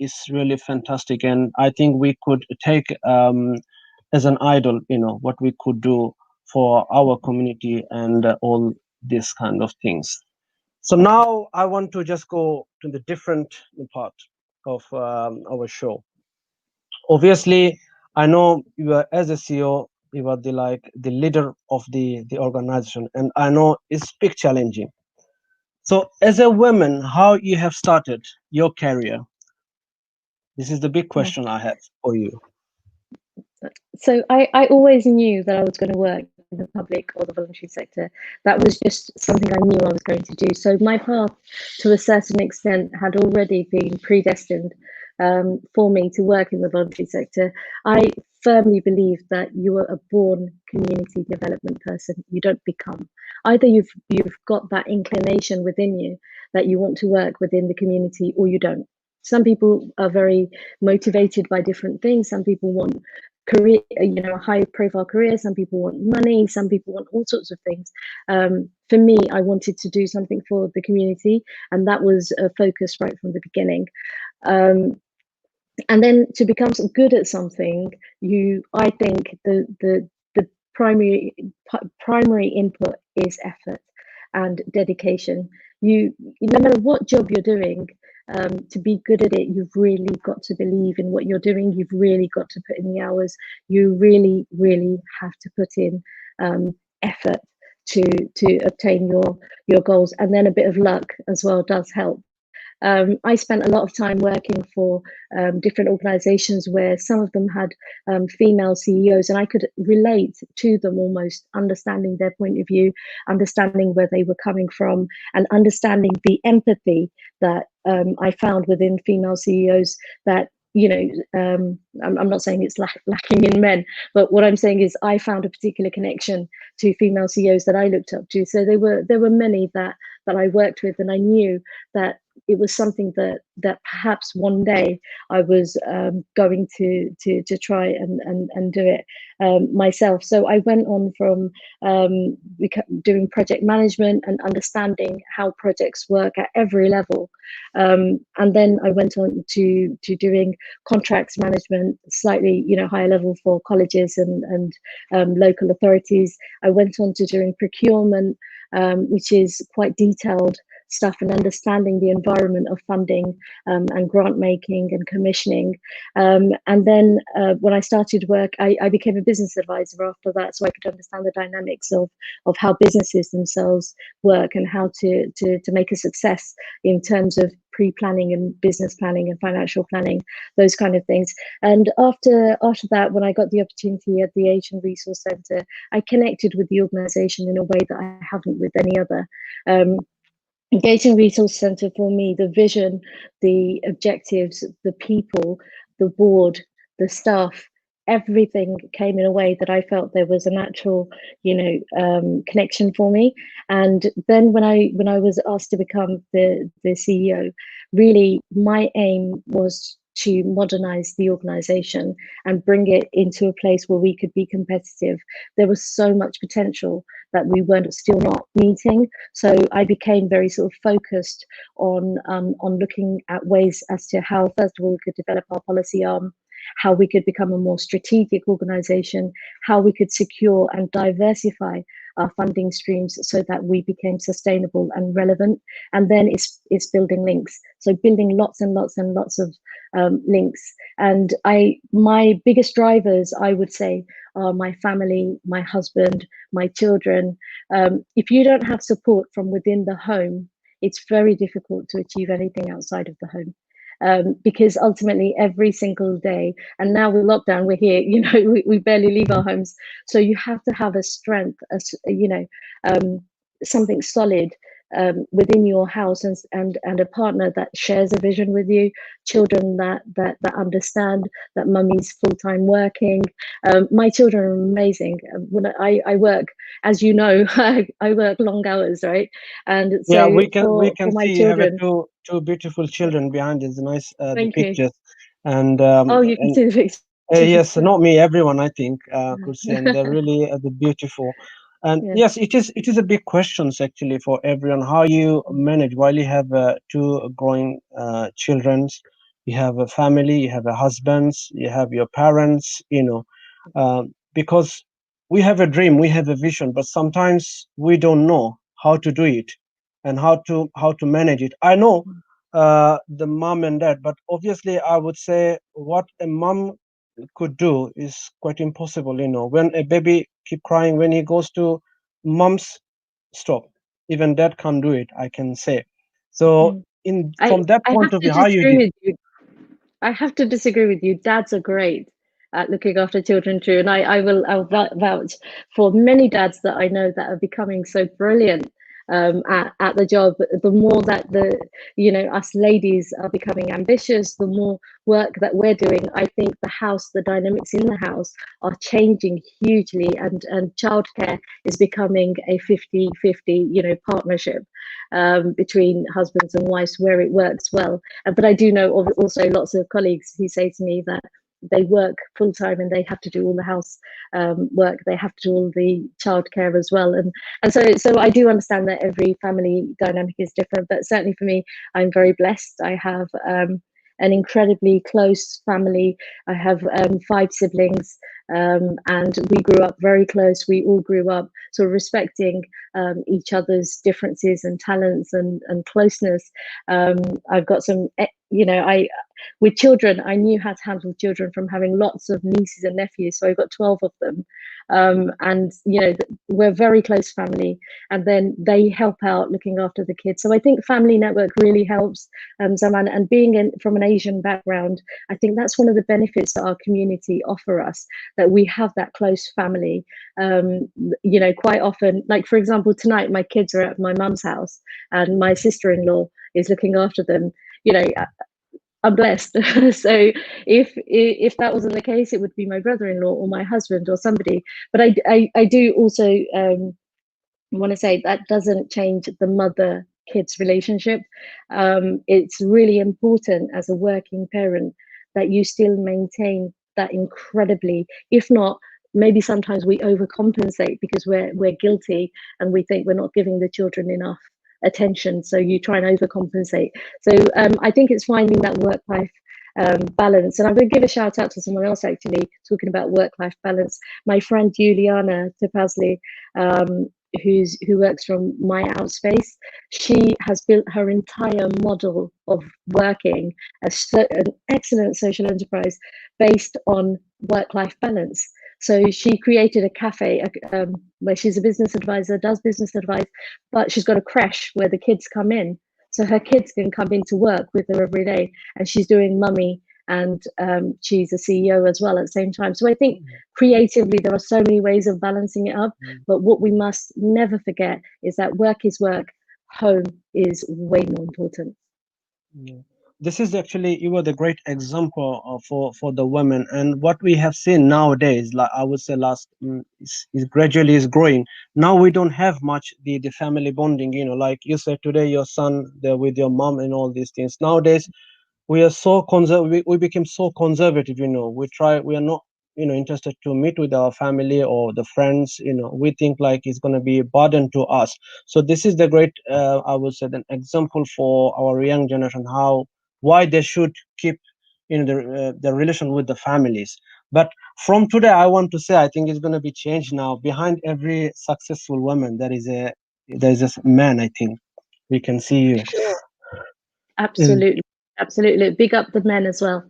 it's really fantastic. And I think we could take as an idol, what we could do for our community and all these kind of things. So now I want to just go to the different part of our show. Obviously, I know you are as a CEO, you are the leader of the organization, and I know it's big challenging. So as a woman, how you have started your career? This is the big question I have for you. So I always knew that I was going to work in the public or the voluntary sector. That was just something I knew I was going to do. So my path, to a certain extent, had already been predestined for me to work in the voluntary sector. I firmly believe that you are a born community development person. You don't become. Either you've got that inclination within you that you want to work within the community, or you don't. Some people are very motivated by different things. Some people want career, a high profile career. Some people want money. Some people want all sorts of things. For me, I wanted to do something for the community, and that was a focus right from the beginning. And then to become good at something, I think the primary input is effort and dedication. No matter what job you're doing, to be good at it, you've really got to believe in what you're doing. You've really got to put in the hours. You really, really have to put in effort to obtain your goals. And then a bit of luck as well does help. I spent a lot of time working for different organizations where some of them had female CEOs, and I could relate to them almost, understanding their point of view, understanding where they were coming from, and understanding the empathy that I found within female CEOs that I'm not saying it's lacking in men, but what I'm saying is I found a particular connection to female CEOs that I looked up to. So there were many that I worked with, and I knew that it was something that perhaps one day I was going to try and do it myself. So I went on from doing project management and understanding how projects work at every level, and then I went on to doing contracts management, slightly higher level for colleges and local authorities. I went on to doing procurement, which is quite detailed stuff, and understanding the environment of funding and grant making and commissioning. And then when I started work, I became a business advisor after that, so I could understand the dynamics of how businesses themselves work and how to make a success in terms of pre-planning and business planning and financial planning, those kind of things. And after that, when I got the opportunity at the Asian Resource Centre, I connected with the organisation in a way that I haven't with any other. Engaging Resource Centre, for me, the vision, the objectives, the people, the board, the staff, everything came in a way that I felt there was a natural, connection for me. And then when I was asked to become the CEO, really my aim was to modernize the organization and bring it into a place where we could be competitive. There was so much potential that we weren't still not meeting. So I became very sort of focused on looking at ways as to how, first of all, we could develop our policy arm, how we could become a more strategic organization, how we could secure and diversify our funding streams so that we became sustainable and relevant. And then it's building links. So building lots and lots and lots of links. And my biggest drivers, I would say, are my family, my husband, my children. If you don't have support from within the home, it's very difficult to achieve anything outside of the home. Because ultimately every single day, and now with lockdown, we're here, we barely leave our homes. So you have to have a strength, something solid within your house, and a partner that shares a vision with you, children that understand that mummy's full-time working. My children are amazing. When I work, as you know, I work long hours, right? And Yeah, so we for can my see you have a children, two beautiful children behind. It's nice, the thank you. pictures. and Oh, you can and see the pictures. yes, not me, everyone, I think, could see, and they're really the beautiful. And Yeah. yes, it is a big questions actually for everyone. How you manage while you have two growing children, you have a family, you have a husbands, you have your parents, because we have a dream, we have a vision, but sometimes we don't know how to do it and how to manage it. I know the mom and dad, but obviously I would say what a mom could do is quite impossible. When a baby keep crying, when he goes to mom's, stop. Even dad can't do it, I can say. So Mm. in I from that I point have of to view, how you disagree did. with you. I have to disagree with you. Dads are great at looking after children too, and I'll vouch for many dads that I know that are becoming so brilliant at the job. The more that us ladies are becoming ambitious, the more work that we're doing. I think the dynamics in the house are changing hugely, and childcare is becoming a 50-50, partnership between husbands and wives where it works well. But I do know also lots of colleagues who say to me that they work full time and they have to do all the house work. They have to do all the childcare as well, and so I do understand that every family dynamic is different. But certainly for me, I'm very blessed. I have an incredibly close family. I have 5 siblings, and we grew up very close. We all grew up sort of respecting each other's differences and talents and closeness. I've got I with children, I knew how to handle children from having lots of nieces and nephews. So I've got 12 of them. And, we're very close family. And then they help out looking after the kids. So I think family network really helps, Zaman. And from an Asian background, I think that's one of the benefits that our community offer us, that we have that close family. Quite often, like for example, tonight, my kids are at my mum's house and my sister-in-law is looking after them. I'm blessed. So if that wasn't the case, it would be my brother-in-law or my husband or somebody. But I do also want to say that doesn't change the mother-kids relationship. It's really important as a working parent that you still maintain that incredibly, if not, maybe sometimes we overcompensate because we're guilty and we think we're not giving the children enough attention, so you try and overcompensate. So I think it's finding that work-life balance. And I'm going to give a shout out to someone else actually talking about work-life balance. My friend Juliana Topazli, who works from My Outspace, she has built her entire model of working an excellent social enterprise based on work-life balance. So she created a cafe where she's a business advisor, does business advice, but she's got a creche where the kids come in. So her kids can come into work with her every day, and she's doing mummy, and she's a CEO as well at the same time. So I think creatively there are so many ways of balancing it up, but what we must never forget is that work is work, home is way more important. Yeah. This is actually, you were the great example for the women, and what we have seen nowadays, like I would say last, is gradually is growing. Now we don't have much the family bonding, like you said today, your son there with your mom and all these things. Nowadays we are so we became so conservative. We are not interested to meet with our family or the friends. We think like it's going to be a burden to us. So this is the great, I would say, an example for our young generation, how why they should keep the relation with the families. But from today, I want to say, I think it's going to be changed now. Behind every successful woman, there is a man. I think we can see you. Absolutely, absolutely. Big up the men as well.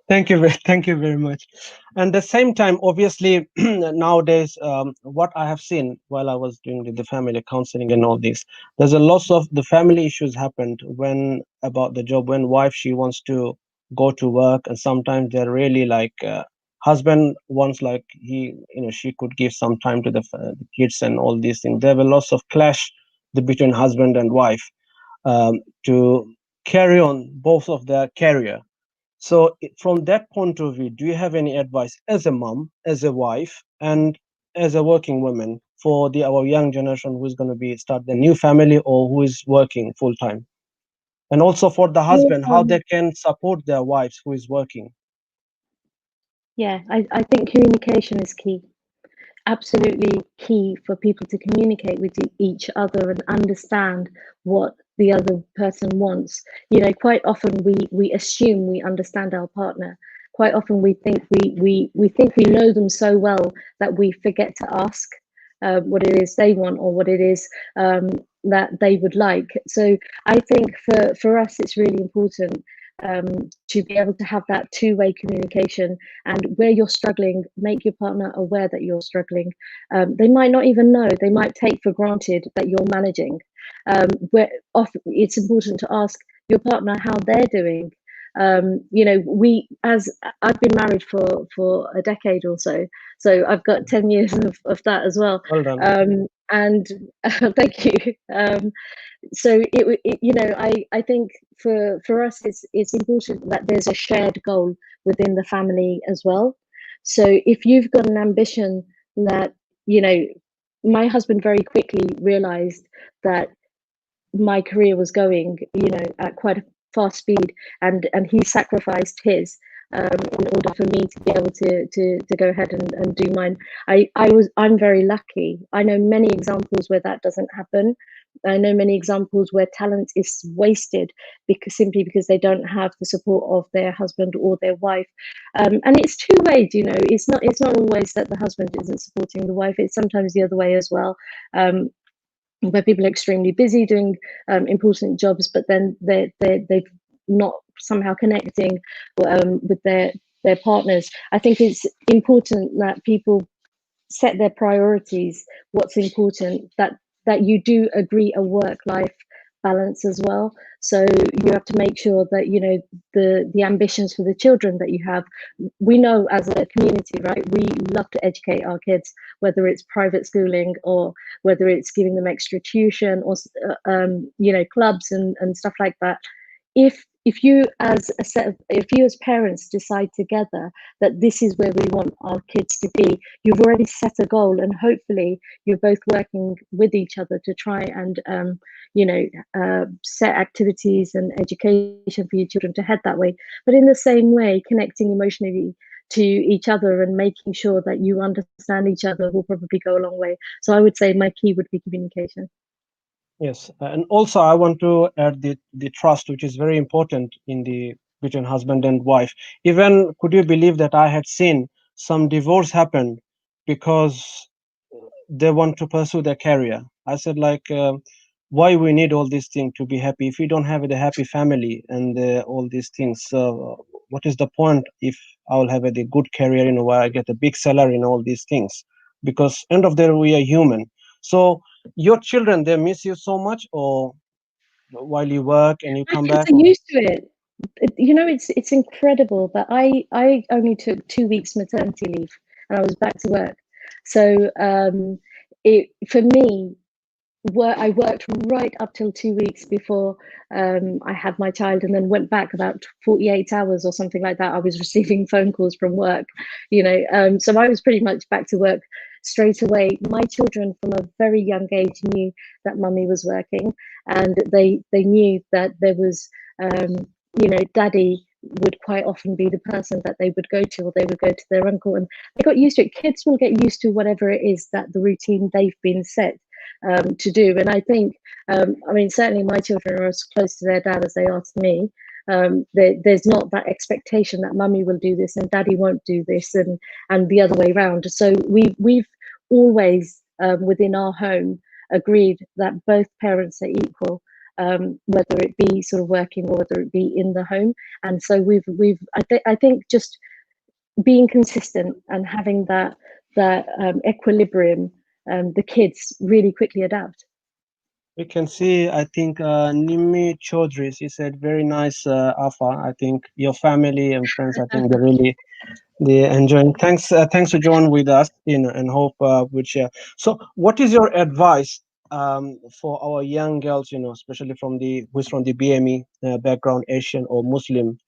Thank you very much. And the same time, obviously, nowadays, what I have seen while I was doing the family counseling and all this, there's a lots of the family issues happened when about the job. When wife she wants to go to work, and sometimes they're really like husband wants like she could give some time to the kids and all these things. There were lots of clash between husband and wife to carry on both of their career. So, from that point of view, do you have any advice as a mom, as a wife, and as a working woman for our young generation who is going to be start the new family or who is working full time, and also for the husband, how they can support their wives who is working? Yeah, I think communication is key. Absolutely key for people to communicate with each other and understand what the other person wants. You know, quite often we assume we understand our partner. Quite often we think we think we know them so well that we forget to ask what it is they want or what it is that they would like. So I think for us it's really important to be able to have that two-way communication, and where you're struggling, make your partner aware that you're struggling. They might not even know, they might take for granted that you're managing. Where often it's important to ask your partner how they're doing. You know, we as I've been married for a decade or so, so I've got 10 years of that as well. Well done. And thank you. So you know, I think for us it's important that there's a shared goal within the family as well. So if you've got an ambition that, you know, my husband very quickly realized that my career was going, you know, at quite a fast speed, and he sacrificed his in order for me to be able to go ahead and do mine. I'm very lucky. I know many examples where that doesn't happen. I know many examples where talent is wasted simply because they don't have the support of their husband or their wife. And it's two ways, you know. It's not always that the husband isn't supporting the wife. It's sometimes the other way as well. Where people are extremely busy doing important jobs, but then they're not somehow connecting with their partners. I think it's important that people set their priorities, what's important, that you do agree a work-life balance as well. So you have to make sure that, you know, the ambitions for the children that you have, we know as a community, right, we love to educate our kids, whether it's private schooling or whether it's giving them extra tuition or you know, clubs and stuff like that. If you as if you as parents decide together that this is where we want our kids to be, you've already set a goal, and hopefully you're both working with each other to try and you know, set activities and education for your children to head that way. But in the same way, connecting emotionally to each other and making sure that you understand each other will probably go a long way. So I would say my key would be communication. Yes, and also I want to add the trust, which is very important in the between husband and wife. Even could you believe that I had seen some divorce happen because they want to pursue their career? I said like, why we need all these things to be happy? If we don't have a happy family and all these things, what is the point if I will have a good career, where I get a big salary and all these things? Because end of the day we are human. So your children, they miss you so much, or while you work and you My come kids back, are or used to it. You know, it's incredible that I only took 2 weeks maternity leave and I was back to work. So it for me, I worked right up till 2 weeks before I had my child, and then went back about 48 hours or something like that. I was receiving phone calls from work, you know, so I was pretty much back to work straight away. My children from a very young age knew that mummy was working, and they knew that there was, you know, daddy would quite often be the person that they would go to, or they would go to their uncle, and they got used to it. Kids will get used to whatever it is that the routine they've been set to do. And I think, I mean, certainly my children are as close to their dad as they are to me. There's not that expectation that mummy will do this and daddy won't do this, and the other way around. So we've always within our home agreed that both parents are equal, whether it be sort of working or whether it be in the home. And so I think just being consistent and having that equilibrium, the kids really quickly adapt. We can see, I think, Nimi Chaudhry, she said, very nice, Afa. I think your family and friends, I think they're enjoying. Thanks to join with us, and hope would share. So, what is your advice for our young girls, especially who's from the BME background, Asian or Muslim,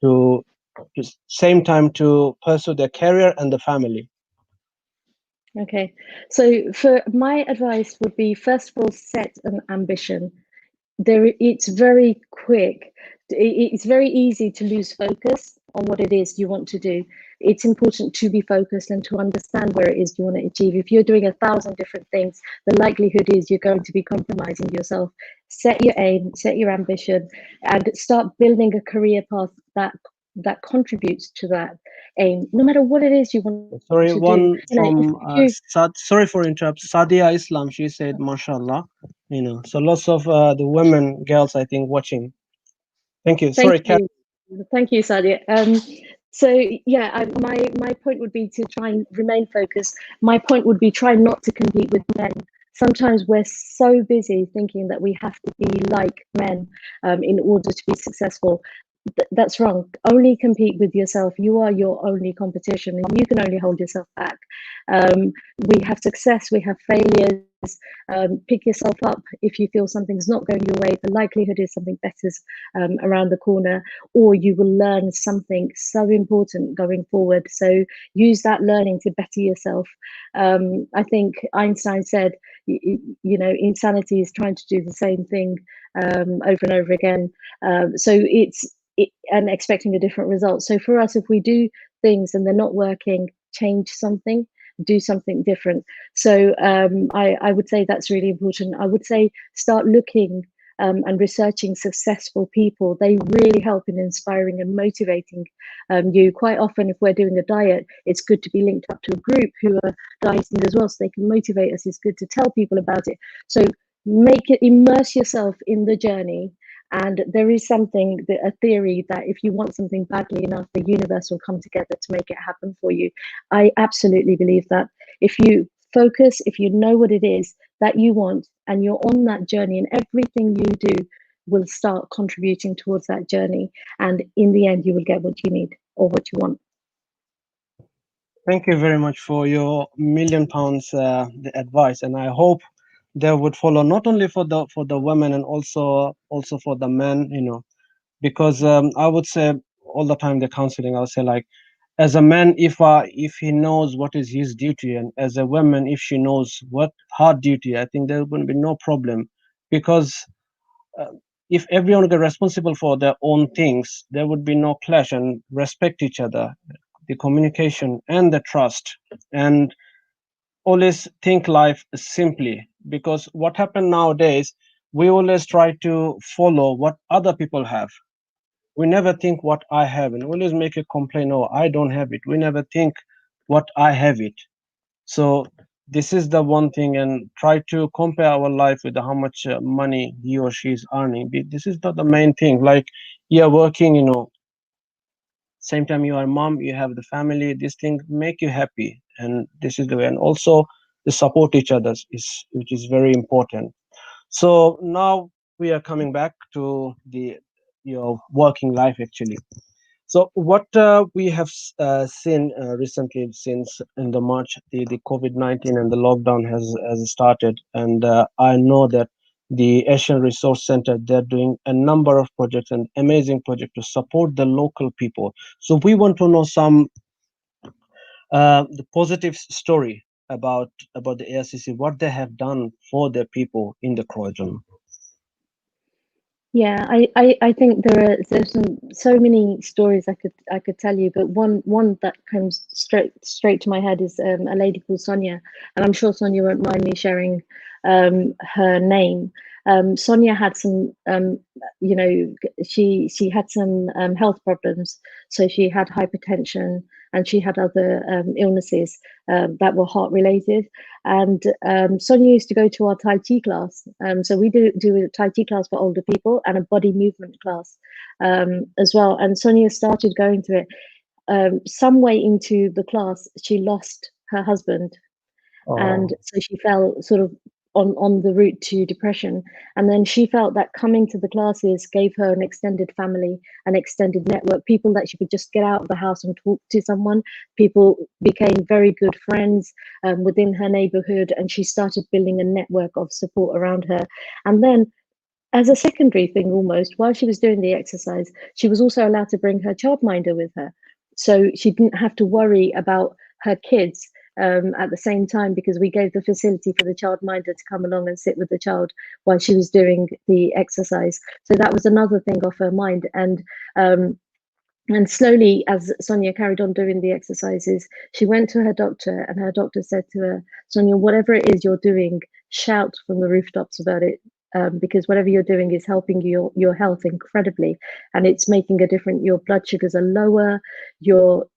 to same time to pursue their career and the family? Okay, so for my advice would be, first of all, set an ambition. It's very quick. It's very easy to lose focus on what it is you want to do. It's important to be focused and to understand where it is you want to achieve. If you're doing 1,000 different things, the likelihood is you're going to be compromising yourself. Set your aim, set your ambition, and start building a career path that contributes to that aim, no matter what it is you want Sorry, to one do. from sorry for interrupt. Sadia Islam, she said, "Mashallah." So lots of the women, girls, I think, watching. Thank you. Sorry, Kat. Thank you, Sadia. So yeah, my point would be to try and remain focused. My point would be try not to compete with men. Sometimes we're so busy thinking that we have to be like men in order to be successful. That's wrong. Only compete with yourself. You are your only competition, and you can only hold yourself back. We have success, we have failures. Pick yourself up if you feel something's not going your way. The likelihood is something better's around the corner, or you will learn something so important going forward. So use that learning to better yourself. I think Einstein said, insanity is trying to do the same thing over and over again. So and expecting a different result. So for us, if we do things and they're not working, change something, do something different. So I would say that's really important. I would say start looking and researching successful people. They really help in inspiring and motivating you. Quite often, if we're doing a diet, it's good to be linked up to a group who are dieting as well, so they can motivate us. It's good to tell people about it. So immerse yourself in the journey. And there is a theory that if you want something badly enough, the universe will come together to make it happen for you. I absolutely believe that. If you focus, if you know what it is that you want, and you're on that journey, and everything you do will start contributing towards that journey. And in the end, you will get what you need or what you want. Thank you very much for your £1,000,000 the advice, and I hope they would follow, not only for the women and also for the men, because I would say all the time the counseling, I would say, like, as a man, if he knows what is his duty, and as a woman, if she knows what her duty, I think there will be no problem, because if everyone get responsible for their own things, there would be no clash, and respect each other, the communication and the trust, and always think life simply. Because what happened nowadays, we always try to follow what other people have. We never think what I have, and always make a complaint, oh, I don't have it. We never think what I have it. So this is the one thing, and try to compare our life with how much money he or she is earning. This is not the main thing. Like, you're working, same time you are mom, you have the family, these things make you happy, and this is the way. And also the support each other which is very important. So now we are coming back to the your working life, actually. So what we have seen recently, since in the March, the COVID-19 and the lockdown has started, and I know that the Asian Resource Center, they're doing a number of projects, and amazing project to support the local people. So we want to know some the positive story about the ARCC, what they have done for their people in the Croydon. Yeah, I think there's so many stories I could tell you, but one that comes straight to my head is a lady called Sonia, and I'm sure Sonia won't mind me sharing her name. Sonia had some, you know, she had some health problems. So she had hypertension and she had other illnesses that were heart related. And Sonia used to go to our Tai Chi class. So we do a Tai Chi class for older people and a body movement class as well. And Sonia started going to it. Some way into the class, she lost her husband, and so she fell sort of on the route to depression. And then she felt that coming to the classes gave her an extended family, an extended network, people that she could just get out of the house and talk to someone. People became very good friends within her neighborhood, and she started building a network of support around her. And then, as a secondary thing, almost while she was doing the exercise, she was also allowed to bring her childminder with her, so she didn't have to worry about her kids at the same time, because we gave the facility for the childminder to come along and sit with the child while she was doing the exercise. So that was another thing off her mind. And slowly, as Sonia carried on doing the exercises, she went to her doctor, and her doctor said to her, Sonia, whatever it is you're doing, shout from the rooftops about it. Because whatever you're doing is helping your health incredibly, and it's making a difference. Your blood sugars are lower, your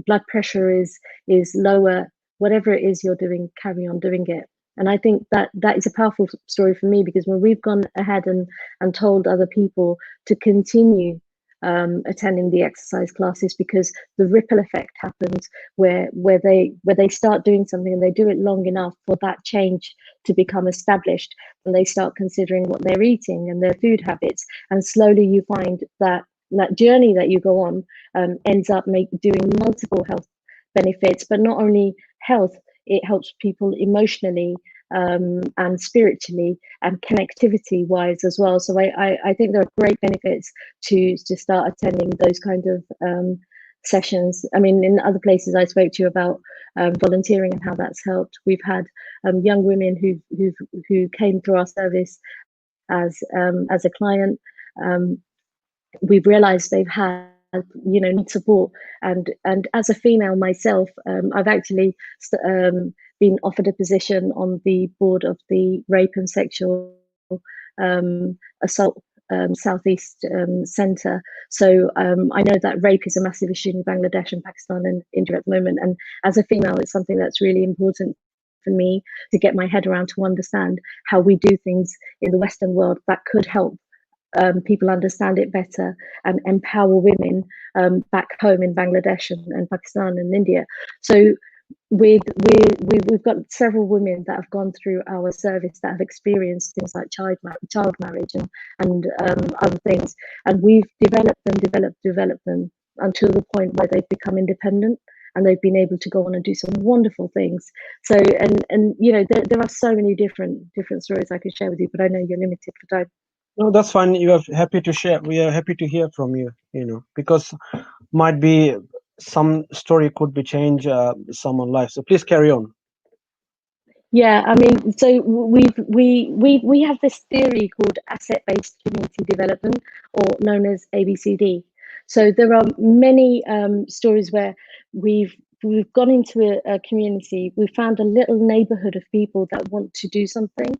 blood pressure is lower. Whatever it is you're doing, carry on doing it. And I think that is a powerful story for me, because when we've gone ahead and told other people to continue attending the exercise classes, because the ripple effect happens where they start doing something and they do it long enough for that change to become established, and they start considering what they're eating and their food habits, and slowly you find that journey that you go on ends up doing multiple health benefits. But not only health, it helps people emotionally and spiritually and connectivity wise as well. So I think there are great benefits to start attending those kind of sessions. I mean, in other places I spoke to you about volunteering and how that's helped. We've had young women who came through our service as a client. We've realized they've had need support, and as a female myself, I've actually been offered a position on the board of the Rape and Sexual Assault Southeast Centre. So I know that rape is a massive issue in Bangladesh and Pakistan and India at the moment, and as a female, it's something that's really important for me to get my head around, to understand how we do things in the Western world that could help people understand it better and empower women back home in Bangladesh and Pakistan and India. So we've got several women that have gone through our service that have experienced things like child marriage and other things, and we've developed them until the point where they've become independent, and they've been able to go on and do some wonderful things. So and there are so many different stories I could share with you, but I know you're limited for time. No, that's fine. You are happy to share. We are happy to hear from you. Because might be some story could be change someone's life. So please carry on. Yeah, I mean, so we have this theory called asset-based community development, or known as ABCD. So there are many stories where we've gone into a community, we found a little neighborhood of people that want to do something.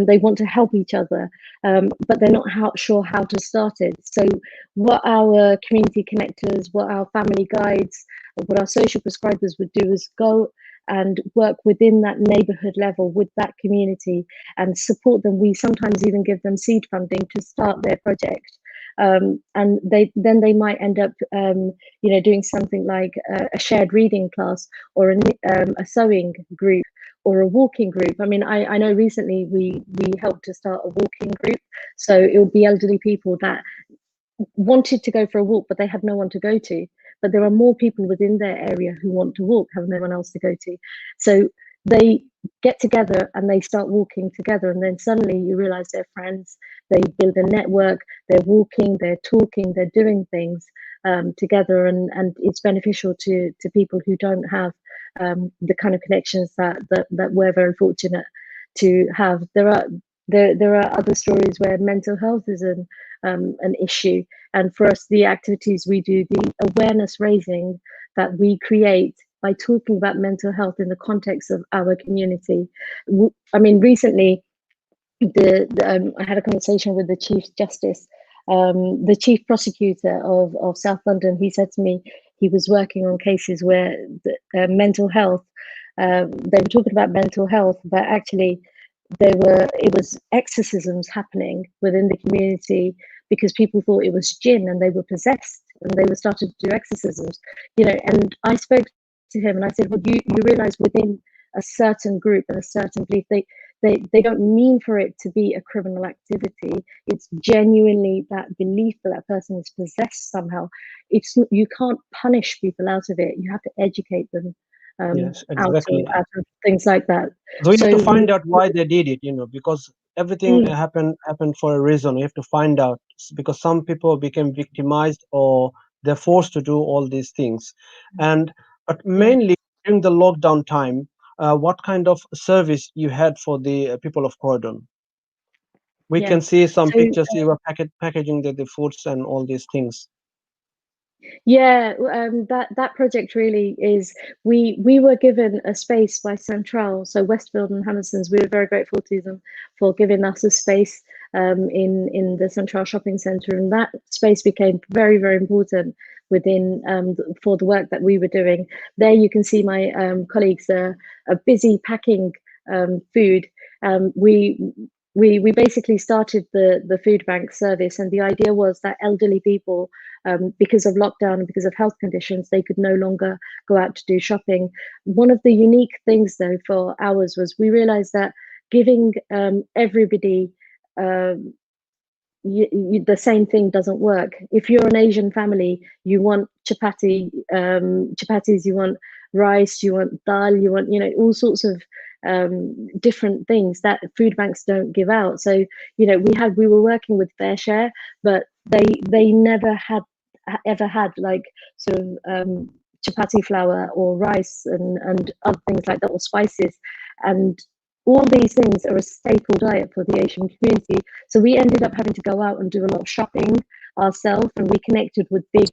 They want to help each other, but they're not sure how to start it. So what our community connectors, what our family guides, what our social prescribers would do is go and work within that neighborhood level with that community and support them. We sometimes even give them seed funding to start their project. And they might end up doing something like a shared reading class, or a sewing group, or a walking group. I mean, I know recently we helped to start a walking group. So it would be elderly people that wanted to go for a walk, but they had no one to go to. But there are more people within their area who want to walk, have no one else to go to. So they get together and they start walking together, and then suddenly you realize they're friends. They build a network. They're walking, they're talking, they're doing things together, and it's beneficial to people who don't have the kind of connections that we're very fortunate to have. There are other stories where mental health is an issue, and for us, the activities we do, the awareness raising that we create by talking about mental health in the context of our community. I mean, recently I had a conversation with the Chief Justice, the Chief Prosecutor of South London. He said to me he was working on cases where mental health, they were talking about mental health, but actually it was exorcisms happening within the community because people thought it was jinn and they were possessed and they were starting to do exorcisms, and I spoke to him and I said, well, you realize within a certain group and a certain belief, they don't mean for it to be a criminal activity. It's genuinely that belief that that person is possessed somehow. You can't punish people out of it. You have to educate them Yes, exactly. out of things like that. So we have to So find out why they did it, because everything mm, happened for a reason. We have to find out, because some people became victimized or they're forced to do all these things. And but yeah, mainly during the lockdown time, what kind of service you had for the people of Croydon? We yeah. can see some So pictures you were packaging the foods and all these things. yeah, that project really is. We were given a space by Central, so Westfield and Hammerson's. We were very grateful to them for giving us a space in the Central Shopping Centre, and that space became very very important within for the work that we were doing. There you can see my colleagues are busy packing food. We basically started the food bank service, and the idea was that elderly people, because of lockdown and because of health conditions, they could no longer go out to do shopping. One of the unique things, though, for ours was we realized that giving everybody the same thing doesn't work. If you're an Asian family, you want chapatis, you want rice, you want dal, you want all sorts of different things that food banks don't give out. So we were working with Fair Share, but they never had ever had like sort of chapati flour or rice and other things like that, or spices, and all these things are a staple diet for the Asian community. So we ended up having to go out and do a lot of shopping ourselves, and we connected with big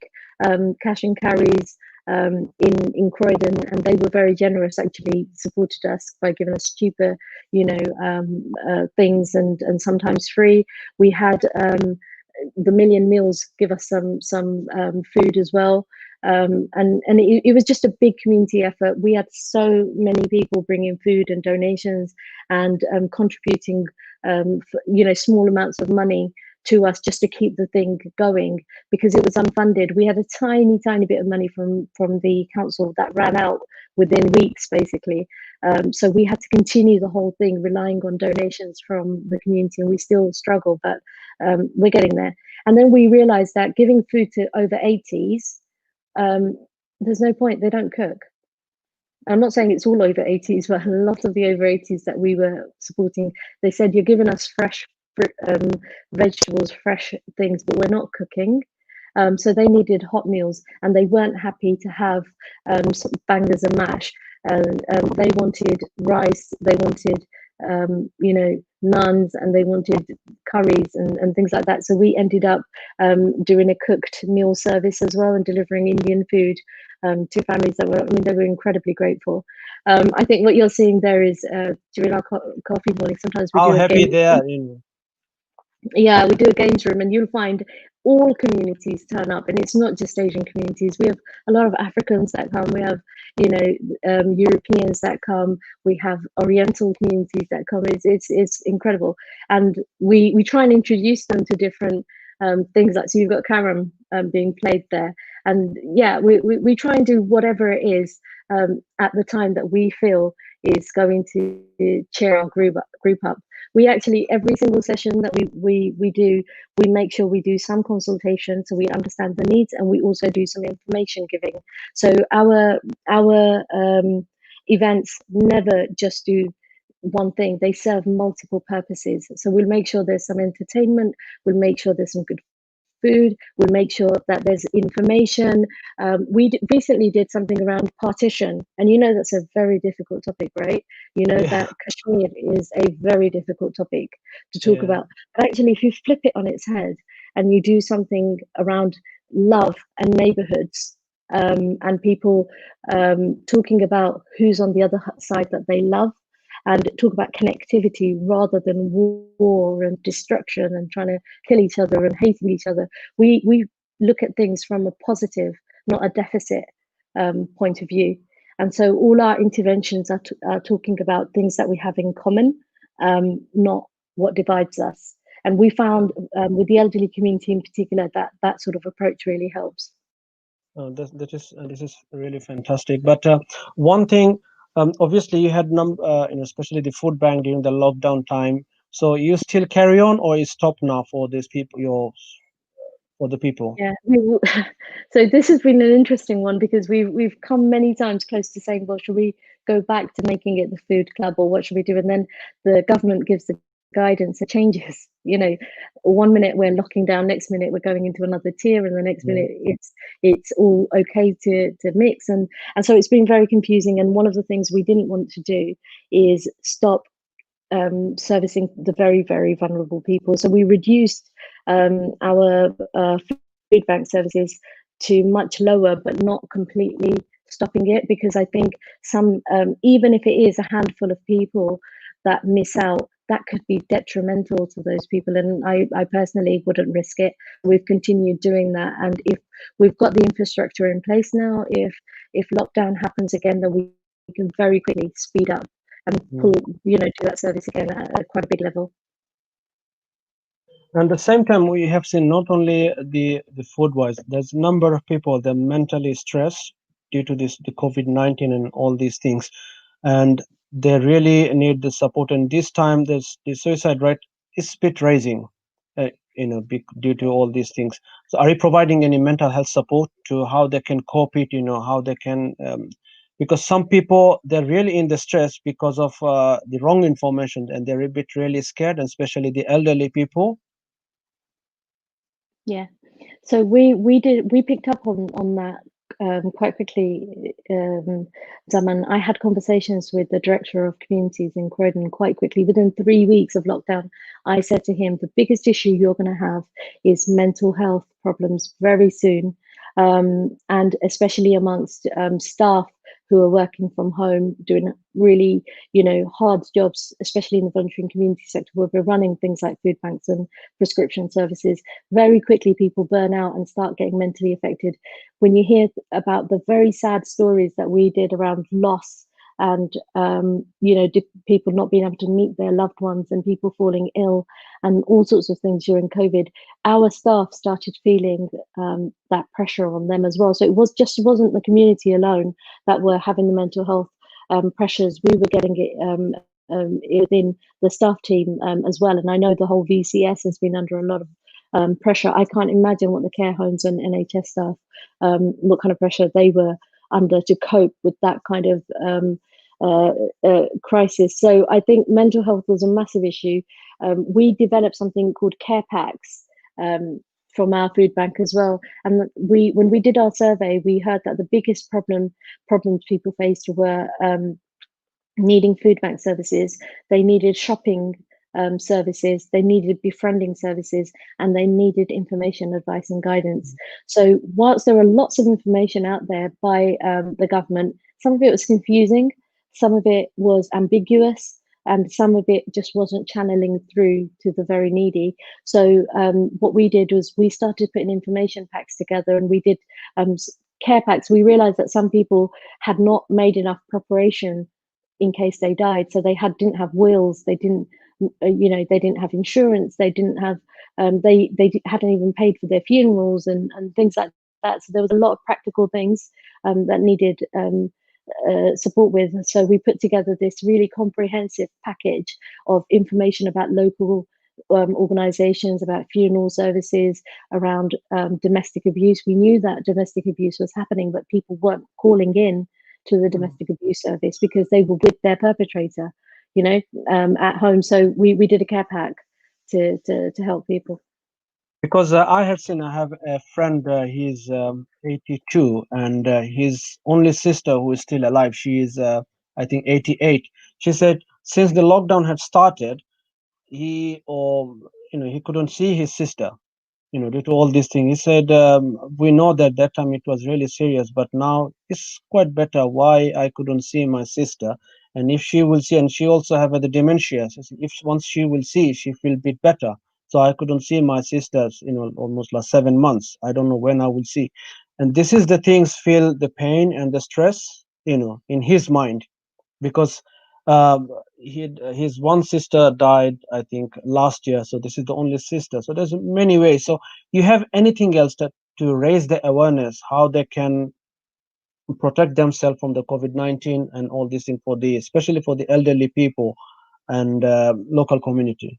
cash and carries in Croydon, and they were very generous. Actually, supported us by giving us cheaper, things and sometimes free. We had the Million Meals give us some food as well. And it was just a big community effort. We had so many people bringing food and donations and contributing, small amounts of money to us just to keep the thing going because it was unfunded. We had a tiny bit of money from the council that ran out within weeks, basically. So we had to continue the whole thing relying on donations from the community, and we still struggle, but we're getting there. And then we realized that giving food to over 80s, there's no point. They don't cook. I'm not saying it's all over 80s, but a lot of the over 80s that we were supporting, they said, you're giving us fresh vegetables, fresh things, but we're not cooking. So they needed hot meals, and they weren't happy to have bangers and mash. They wanted rice, they wanted naans, and they wanted curries and things like that. So we ended up doing a cooked meal service as well and delivering Indian food to families that they were incredibly grateful. I think what you're seeing there is during our coffee morning, sometimes we How do a happy game. they are, Yeah, we do a games room, and you'll find all communities turn up, and it's not just Asian communities. We have a lot of Africans that come. We have Europeans that come. We have Oriental communities that come. It's incredible, and we try and introduce them to different things. Like, so you've got carom being played there, and yeah, we try and do whatever it is at the time that we feel is going to cheer our group up. We actually, every single session that we do, we make sure we do some consultation so we understand the needs, and we also do some information giving. So our events never just do one thing. They serve multiple purposes. So we'll make sure there's some entertainment, we'll make sure there's some good food, we'll make sure that there's information. Recently did something around partition, and that's a very difficult topic, right? Yeah, That Kashmir is a very difficult topic to talk yeah, about, but actually if you flip it on its head and you do something around love and neighborhoods, and people talking about who's on the other side that they love, and talk about connectivity rather than war and destruction and trying to kill each other and hating each other. We look at things from a positive, not a deficit point of view. And so all our interventions are talking about things that we have in common, not what divides us. And we found with the elderly community in particular that that sort of approach really helps. This is really fantastic. But one thing, obviously, you had especially the food bank during the lockdown time. So you still carry on, or you stop now for these people, for the people? Yeah, so this has been an interesting one because we've come many times close to saying, well, should we go back to making it the food club, or what should we do? And then the government gives the guidance and changes. You know, one minute we're locking down, next minute we're going into another tier, and the next minute it's all okay to mix. And so it's been very confusing. And one of the things we didn't want to do is stop servicing the very, very vulnerable people. So we reduced our food bank services to much lower, but not completely stopping it, because I think some, even if it is a handful of people that miss out, that could be detrimental to those people. And I personally wouldn't risk it. We've continued doing that. And if we've got the infrastructure in place now, if lockdown happens again, then we can very quickly speed up and pull, do that service again at quite a big level. And at the same time, we have seen not only the food wise, there's a number of people that are mentally stressed due to the COVID-19 and all these things, and they really need the support. And this time, the suicide rate is bit raising, due to all these things. So, are you providing any mental health support to how they can cope it? How they can, because some people, they're really in the stress because of the wrong information, and they're a bit really scared, and especially the elderly people. Yeah, so we picked up on that quite quickly. Zaman, I had conversations with the director of communities in Croydon quite quickly. Within 3 weeks of lockdown, I said to him, the biggest issue you're going to have is mental health problems very soon, and especially amongst staff who are working from home, doing really, hard jobs, especially in the voluntary and community sector, where we're running things like food banks and prescription services. Very quickly, people burn out and start getting mentally affected. When you hear about the very sad stories that we did around loss and, people not being able to meet their loved ones and people falling ill and all sorts of things during COVID, our staff started feeling that pressure on them as well. So it wasn't the community alone that were having the mental health pressures. We were getting it within the staff team as well. And I know the whole VCS has been under a lot of pressure. I can't imagine what the care homes and NHS staff, what kind of pressure they were under to cope with that kind of crisis. So I think mental health was a massive issue. We developed something called care packs from our food bank as well. And when we did our survey, we heard that the biggest problems people faced were needing food bank services. They needed shopping services, they needed befriending services, and they needed information, advice, and guidance. So whilst there were lots of information out there by the government, some of it was confusing, some of it was ambiguous, and some of it just wasn't channeling through to the very needy. So what we did was we started putting information packs together, and we did care packs. We realized that some people had not made enough preparation in case they died, so they didn't have wills, they didn't they didn't have insurance, they didn't have they hadn't even paid for their funerals and things like that. So there was a lot of practical things that needed support with. So we put together this really comprehensive package of information about local organizations, about funeral services, around domestic abuse. We knew that domestic abuse was happening, but people weren't calling in to the domestic abuse service because they were with their perpetrator, at home. So we did a care pack to help people. Because I have a friend, he's 82, and his only sister who is still alive, she is I think 88. She said since the lockdown had started, he couldn't see his sister, due to all these things. He said, we know that time it was really serious, but now it's quite better. Why I couldn't see my sister? and if she will see, and she also have the dementia. So if once she will see, she feel bit better. So I couldn't see my sisters, almost like 7 months. I don't know when I will see. And this is the things, feel the pain and the stress, in his mind, because his one sister died, I think, last year. So this is the only sister. So there's many ways. So you have anything else to raise the awareness how they can protect themselves from the COVID-19 and all these things, for the especially for the elderly people and local community.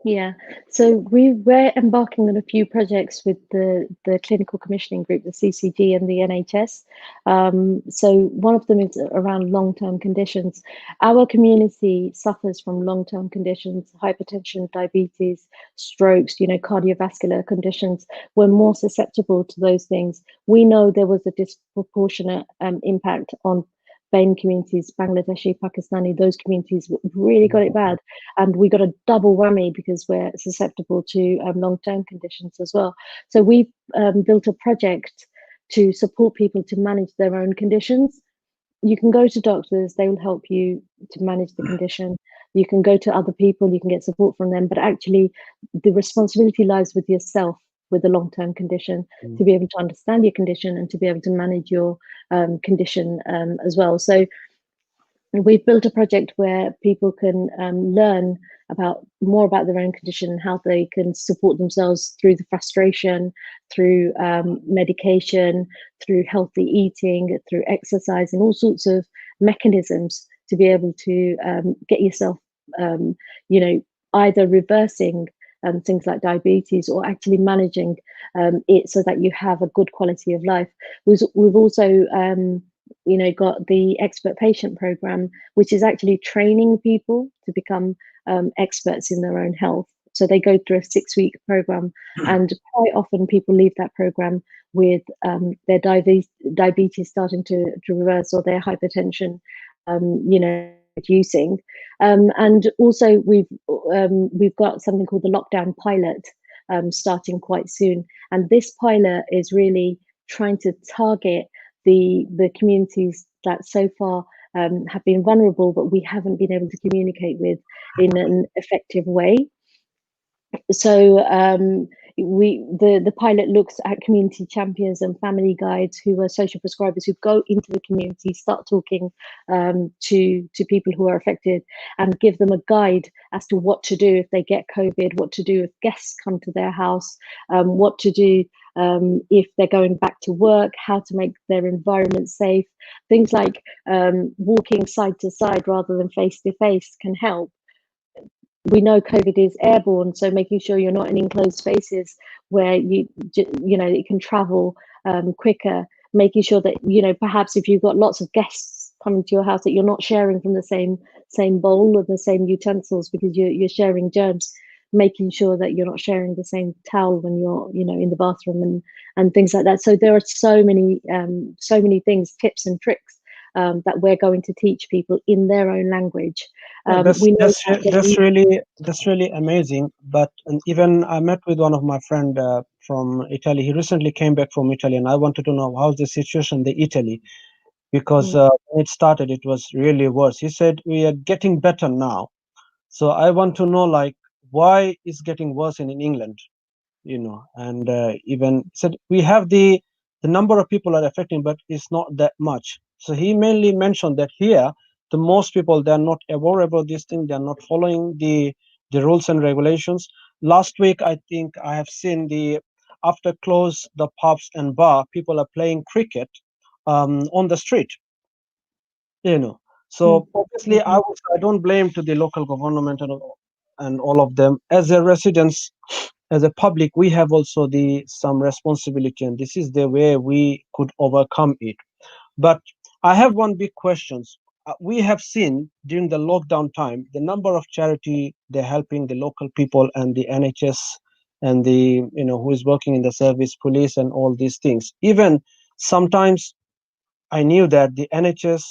Yeah, so we're embarking on a few projects with the clinical commissioning group, the CCG and the NHS. So one of them is around long-term conditions. Our community suffers from long-term conditions, hypertension, diabetes, strokes, cardiovascular conditions. We're more susceptible to those things. We know there was a disproportionate impact on BAME communities, Bangladeshi, Pakistani, those communities really got it bad. And we got a double whammy because we're susceptible to long-term conditions as well. So we've built a project to support people to manage their own conditions. You can go to doctors, they will help you to manage the condition. You can go to other people, you can get support from them, but actually the responsibility lies with yourself with a long-term condition, to be able to understand your condition and to be able to manage your condition as well. So we've built a project where people can learn more about their own condition and how they can support themselves through the frustration, through medication, through healthy eating, through exercise, and all sorts of mechanisms to be able to get yourself, either reversing things like diabetes or actually managing it so that you have a good quality of life. We've also got the expert patient program, which is actually training people to become experts in their own health. So they go through a 6-week program, and quite often people leave that program with their diabetes starting to reverse, or their hypertension, reducing. And also we've got something called the lockdown pilot starting quite soon, and this pilot is really trying to target the communities that so far have been vulnerable, but we haven't been able to communicate with in an effective way. So the pilot looks at community champions and family guides who are social prescribers who go into the community, start talking to people who are affected, and give them a guide as to what to do if they get COVID, what to do if guests come to their house, what to do if they're going back to work, how to make their environment safe. Things like walking side to side rather than face to face can help. We know COVID is airborne, so making sure you're not in enclosed spaces where it can travel quicker. Making sure that perhaps if you've got lots of guests coming to your house, that you're not sharing from the same bowl or the same utensils, because you're sharing germs. Making sure that you're not sharing the same towel when you're in the bathroom and things like that. So there are so many things, tips and tricks that we're going to teach people in their own language. That's We know that's re- that's really amazing. But even I met with one of my friend from Italy. He recently came back from Italy, and I wanted to know how's the situation in the Italy, because when it started, it was really worse. He said we are getting better now. So I want to know, like, why is getting worse in England, and even said we have the number of people are affecting, but it's not that much. So he mainly mentioned that here the most people, they are not aware about this thing, they are not following the rules and regulations. Last week, I think I have seen the after close the pubs and bar, people are playing cricket on the street, you know so obviously I don't blame to the local government and all of them. As a residents, as a public, we have also the some responsibility, and this is the way we could overcome it. But I have one big questions. We have seen during the lockdown time the number of charity they're helping the local people and the NHS and the who is working in the service, police, and all these things. Even sometimes I knew that the NHS,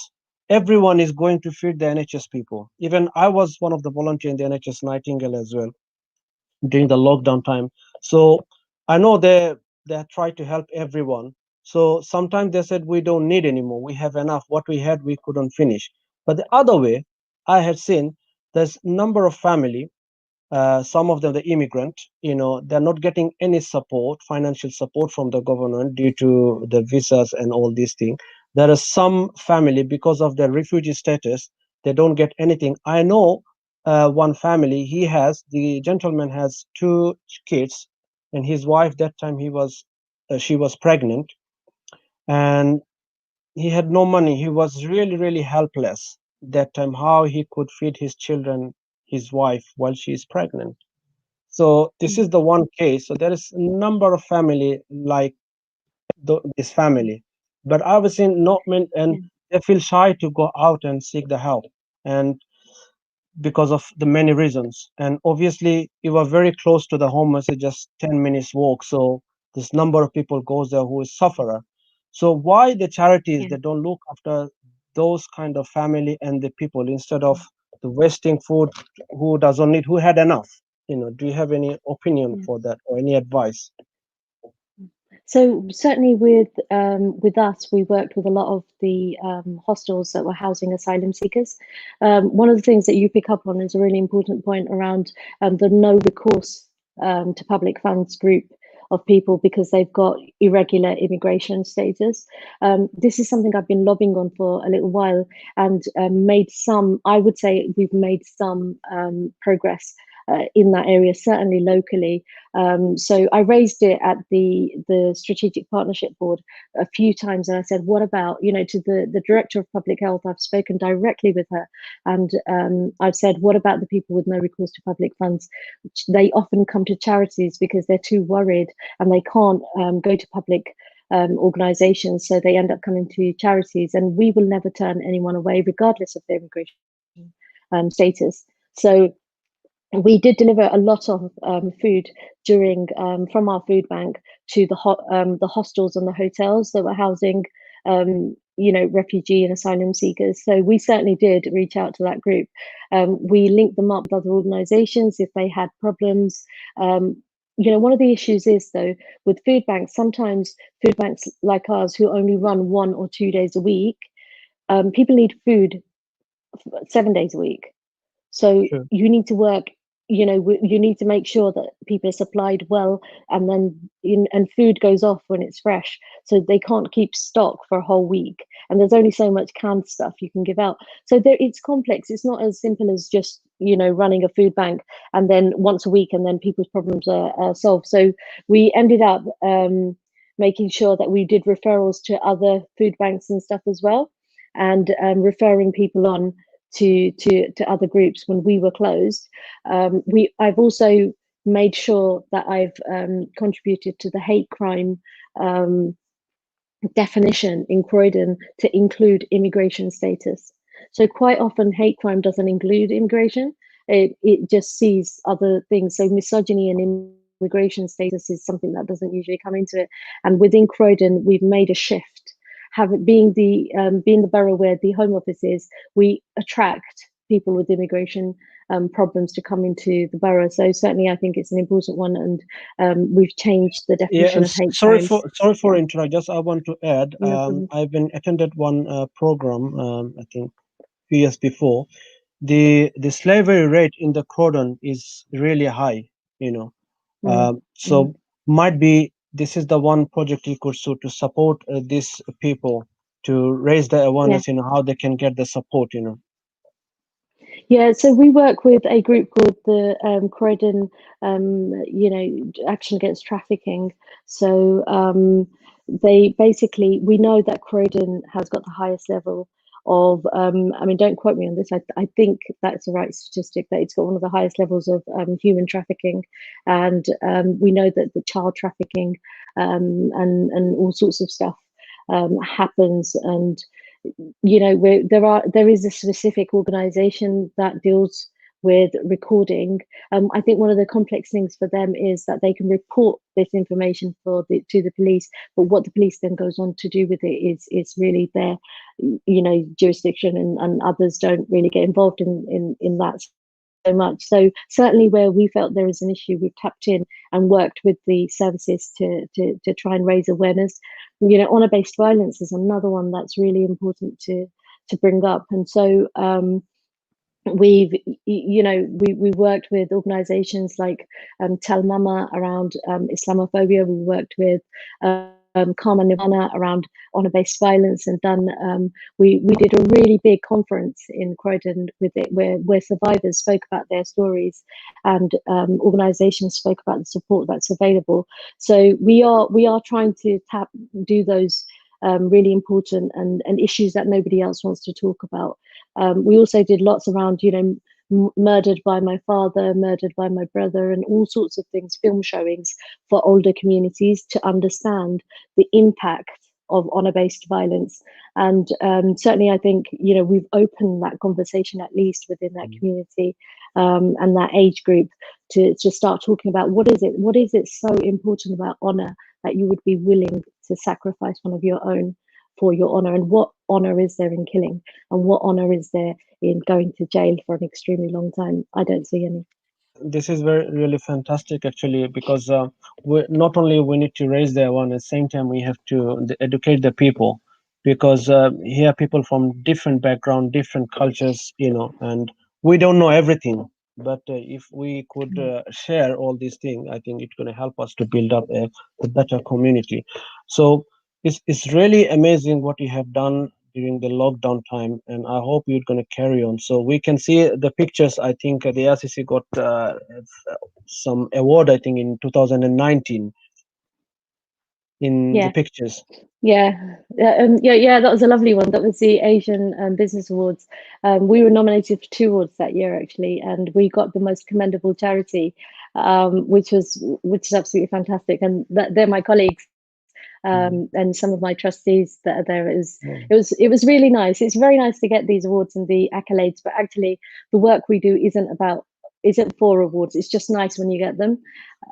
everyone is going to feed the NHS people. Even I was one of the volunteer in the NHS Nightingale as well during the lockdown time. So I know they try to help everyone. So sometimes they said we don't need anymore. We have enough. What we had we couldn't finish. But the other way, I had seen there's number of family, some of them the immigrant, they're not getting any support, financial support from the government due to the visas and all these things. There is some family because of their refugee status, they don't get anything. I know one family, the gentleman has two kids, and his wife that time she was pregnant, and he had no money. He was really, really helpless that time, how he could feed his children, his wife, while she is pregnant. So this is the one case. So there is a number of family like this family, but I've seen not many, and they feel shy to go out and seek the help, and because of the many reasons. And obviously, you are very close to the homeless, it's just 10 minutes walk. So this number of people goes there who is sufferer. So why the charities Yeah. they don't look after those kind of family and the people instead of the wasting food who doesn't need, who had enough? Do you have any opinion Yeah. for that or any advice? So certainly with us, we worked with a lot of the hostels that were housing asylum seekers. One of the things that you pick up on is a really important point around the no recourse to public funds group of people because they've got irregular immigration status. This is something I've been lobbying on for a little while and I would say we've made some progress in that area, certainly locally. So I raised it at the Strategic Partnership Board a few times, and I said, "What about to the Director of Public Health?" I've spoken directly with her, and I've said, "What about the people with no recourse to public funds? They often come to charities because they're too worried and they can't go to public." Organizations, so they end up coming to charities, and we will never turn anyone away, regardless of their immigration status. So we did deliver a lot of food during from our food bank to the hostels and the hotels that were housing refugee and asylum seekers. So we certainly did reach out to that group. We linked them up with other organizations if they had problems. One of the issues is though with food banks, sometimes food banks like ours who only run 1 or 2 days a week, people need food 7 days a week. So Sure. you need to work, you need to make sure that people are supplied well, and then and food goes off when it's fresh. So they can't keep stock for a whole week, and there's only so much canned stuff you can give out. So it's complex. It's not as simple as just running a food bank and then once a week, and then people's problems are solved. So we ended up making sure that we did referrals to other food banks and stuff as well, and referring people on to other groups when we were closed. I've also made sure that I've contributed to the hate crime definition in Croydon to include immigration status. So quite often hate crime doesn't include immigration. It just sees other things. So misogyny and immigration status is something that doesn't usually come into it. And within Croydon, we've made a shift. Being the borough where the Home Office is, we attract people with immigration problems to come into the borough. So certainly, I think it's an important one, and we've changed the Yeah, definition and of hate sorry crimes. for Yeah, interrupt. Just I want to add. no problem. I've been attended one program. I think few years before. The slavery rate in the Croydon is really high. You know, Mm, mm. so might be this is the one project you could so to support these people to raise the Yeah. awareness. How they can get the support. Yeah, so we work with a group called the Croydon, Action Against Trafficking. So they basically, we know that Croydon has got the highest level of, I mean, don't quote me on this. I think that's the right statistic that it's got one of the highest levels of human trafficking, and we know that the child trafficking and all sorts of stuff happens, and there is a specific organization that deals with recording. I think one of the complex things for them is that they can report this information to the police, but what the police then goes on to do with it is really their jurisdiction, and others don't really get involved in that so much. So certainly where we felt there is an issue, we've tapped in and worked with the services to try and raise awareness. Honor-based violence is another one that's really important to to bring up. And so we've we worked with organizations like Tell Mama around Islamophobia. We worked with Karma Nirvana around honor-based violence, and done we did a really big conference in Croydon with it, where survivors spoke about their stories, and organizations spoke about the support that's available. So we are trying to do those really important and issues that nobody else wants to talk about. We also did lots around, murdered by my father, murdered by my brother, and all sorts of things, film showings for older communities to understand the impact of honor-based violence. And certainly I think, we've opened that conversation, at least within that community and that age group, to start talking about what is it so important about honor that you would be willing to sacrifice one of your own for your honor, and what honor is there in killing, and what honor is there in going to jail for an extremely long time? I don't see any. This is really fantastic, actually, because not only we need to raise the awareness, same time we have to educate the people, because here people from different background, different cultures, and we don't know everything. But if we could share all these things, I think it's going to help us to build up a better community. So it's really amazing what you have done during the lockdown time, and I hope you're going to carry on. So we can see the pictures. I think the RCC got some award, I think, in 2019 in the pictures. Yeah, that was a lovely one. That was the Asian Business Awards. We were nominated for 2 awards that year, actually, and we got the most commendable charity, which is absolutely fantastic. And they're my colleagues. And some of my trustees that are there. It was really nice. It's very nice to get these awards and the accolades, but actually the work we do isn't for awards. It's just nice when you get them.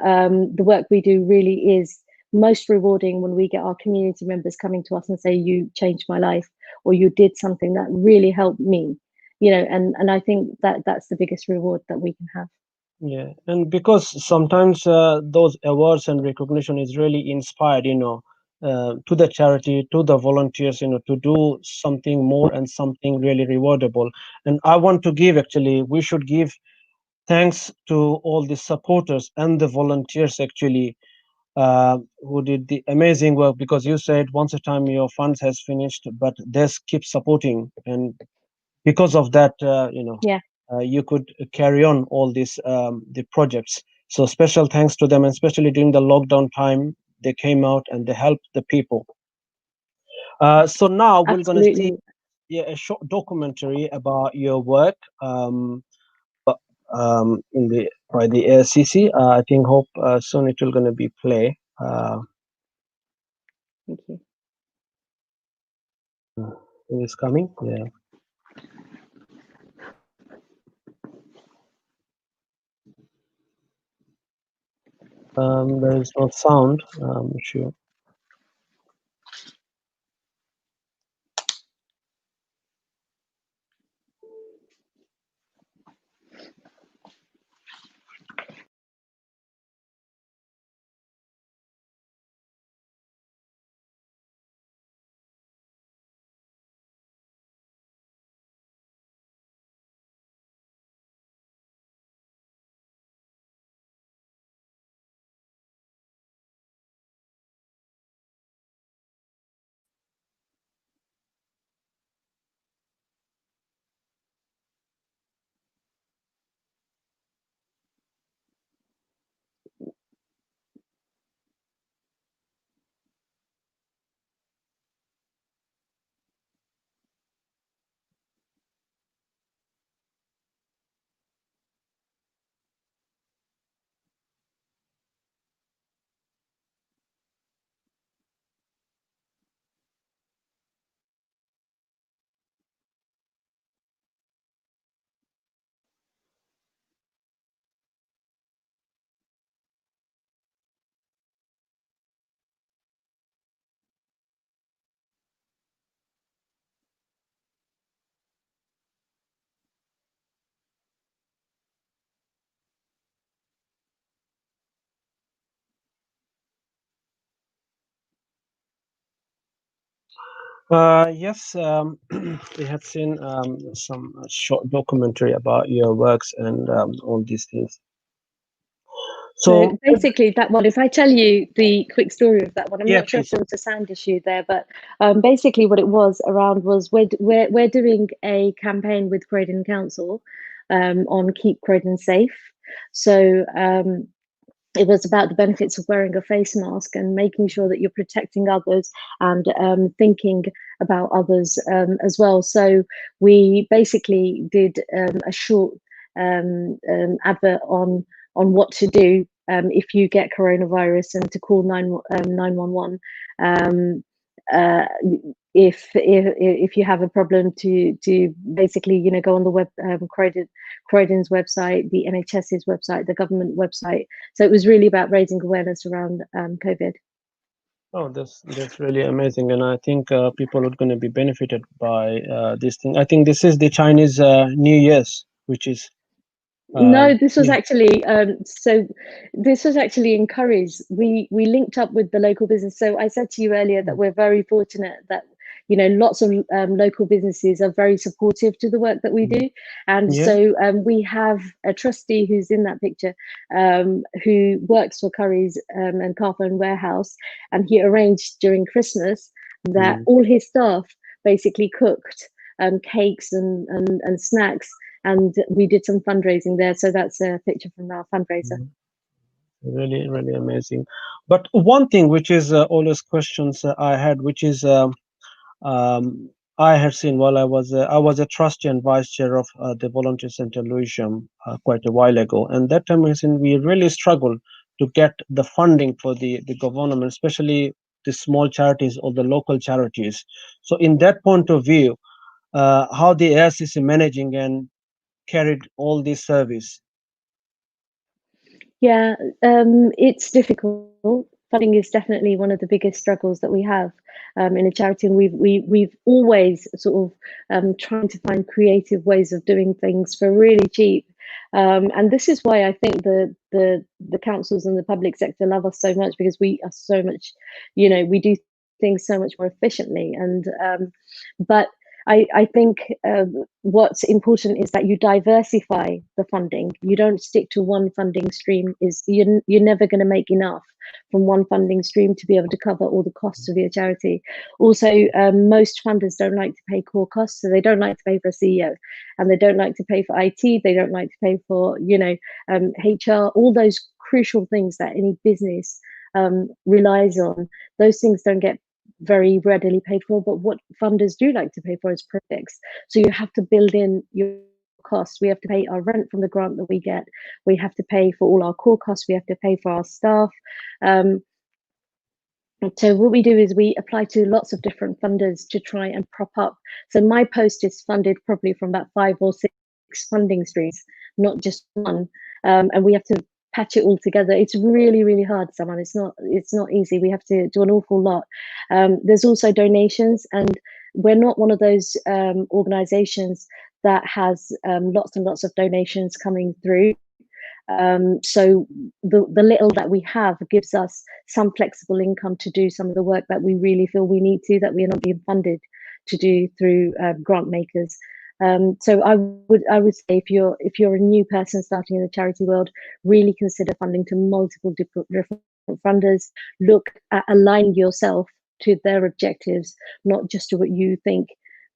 The work we do really is most rewarding when we get our community members coming to us and say, you changed my life, or you did something that really helped me, and I think that's the biggest reward that we can have. Yeah, and because sometimes those awards and recognition is really inspired, to the charity, to the volunteers, to do something more and something really rewardable. And I want to give, actually, we should give thanks to all the supporters and the volunteers, actually, who did the amazing work, because you said once a time your funds has finished, but they keep supporting, and because of that, you could carry on all these the projects. So special thanks to them, and especially during the lockdown time, they came out and they helped the people. So now we're going to see a short documentary about your work in by the ASCC. I think hope soon it will going to be play. Thank you. It is coming. Yeah. There is no sound. Sure. Yes, we have seen some short documentary about your works and all these things. So So basically, that one, if I tell you the quick story of that one, I'm yeah, not sure if please. there was a sound issue there, but basically what it was around was we're doing a campaign with Croydon Council on Keep Croydon Safe. So it was about the benefits of wearing a face mask and making sure that you're protecting others and thinking about others as well. So we basically did a short advert on what to do if you get coronavirus and to call 911. Uh, if you have a problem to basically go on the web Croydon's website, the NHS's website, the government website. So it was really about raising awareness around COVID. Oh, that's really amazing, and I think people are going to be benefited by this thing. I think this is the Chinese New Year's, which is No, this was yeah, actually this was actually encouraged. We linked up with the local business. So I said to you earlier that we're very fortunate that lots of local businesses are very supportive to the work that we do, and yeah. so we have a trustee who's in that picture, who works for Curry's and Carphone Warehouse, and he arranged during Christmas that all his staff basically cooked cakes and snacks, and we did some fundraising there. So that's a picture from our fundraiser. Really, really amazing. But one thing which is always questions I had, which is um, I had seen while I was a trustee and vice chair of the Volunteer Center Lewisham quite a while ago, and that time I seen we really struggled to get the funding for the government, especially the small charities or the local charities. So in that point of view, how the AICC managing and carried all this service. Yeah, it's difficult. Funding is definitely one of the biggest struggles that we have in a charity, and we've always sort of trying to find creative ways of doing things for really cheap. And this is why I think the councils and the public sector love us so much, because we are so much, we do things so much more efficiently. And but I think what's important is that you diversify the funding. You don't stick to one funding stream. You're never going to make enough from one funding stream to be able to cover all the costs of your charity. Also, most funders don't like to pay core costs, so they don't like to pay for a CEO, and they don't like to pay for IT. They don't like to pay for HR, all those crucial things that any business relies on. Those things don't get very readily paid for, but what funders do like to pay for is projects. So you have to build in your costs. We have to pay our rent from the grant that we get. We have to pay for all our core costs. We have to pay for our staff. So what we do is we apply to lots of different funders to try and prop up. So my post is funded probably from about 5 or 6 funding streams, not just one. And we have to patch it all together. It's really, really hard, Saman. It's not easy. We have to do an awful lot. There's also donations, and we're not one of those organizations that has lots and lots of donations coming through. So the little that we have gives us some flexible income to do some of the work that we really feel we need to, that we are not being funded to do through grant makers. So I would say if you're a new person starting in the charity world, really consider funding to multiple different funders. Look at aligning yourself to their objectives, not just to what you think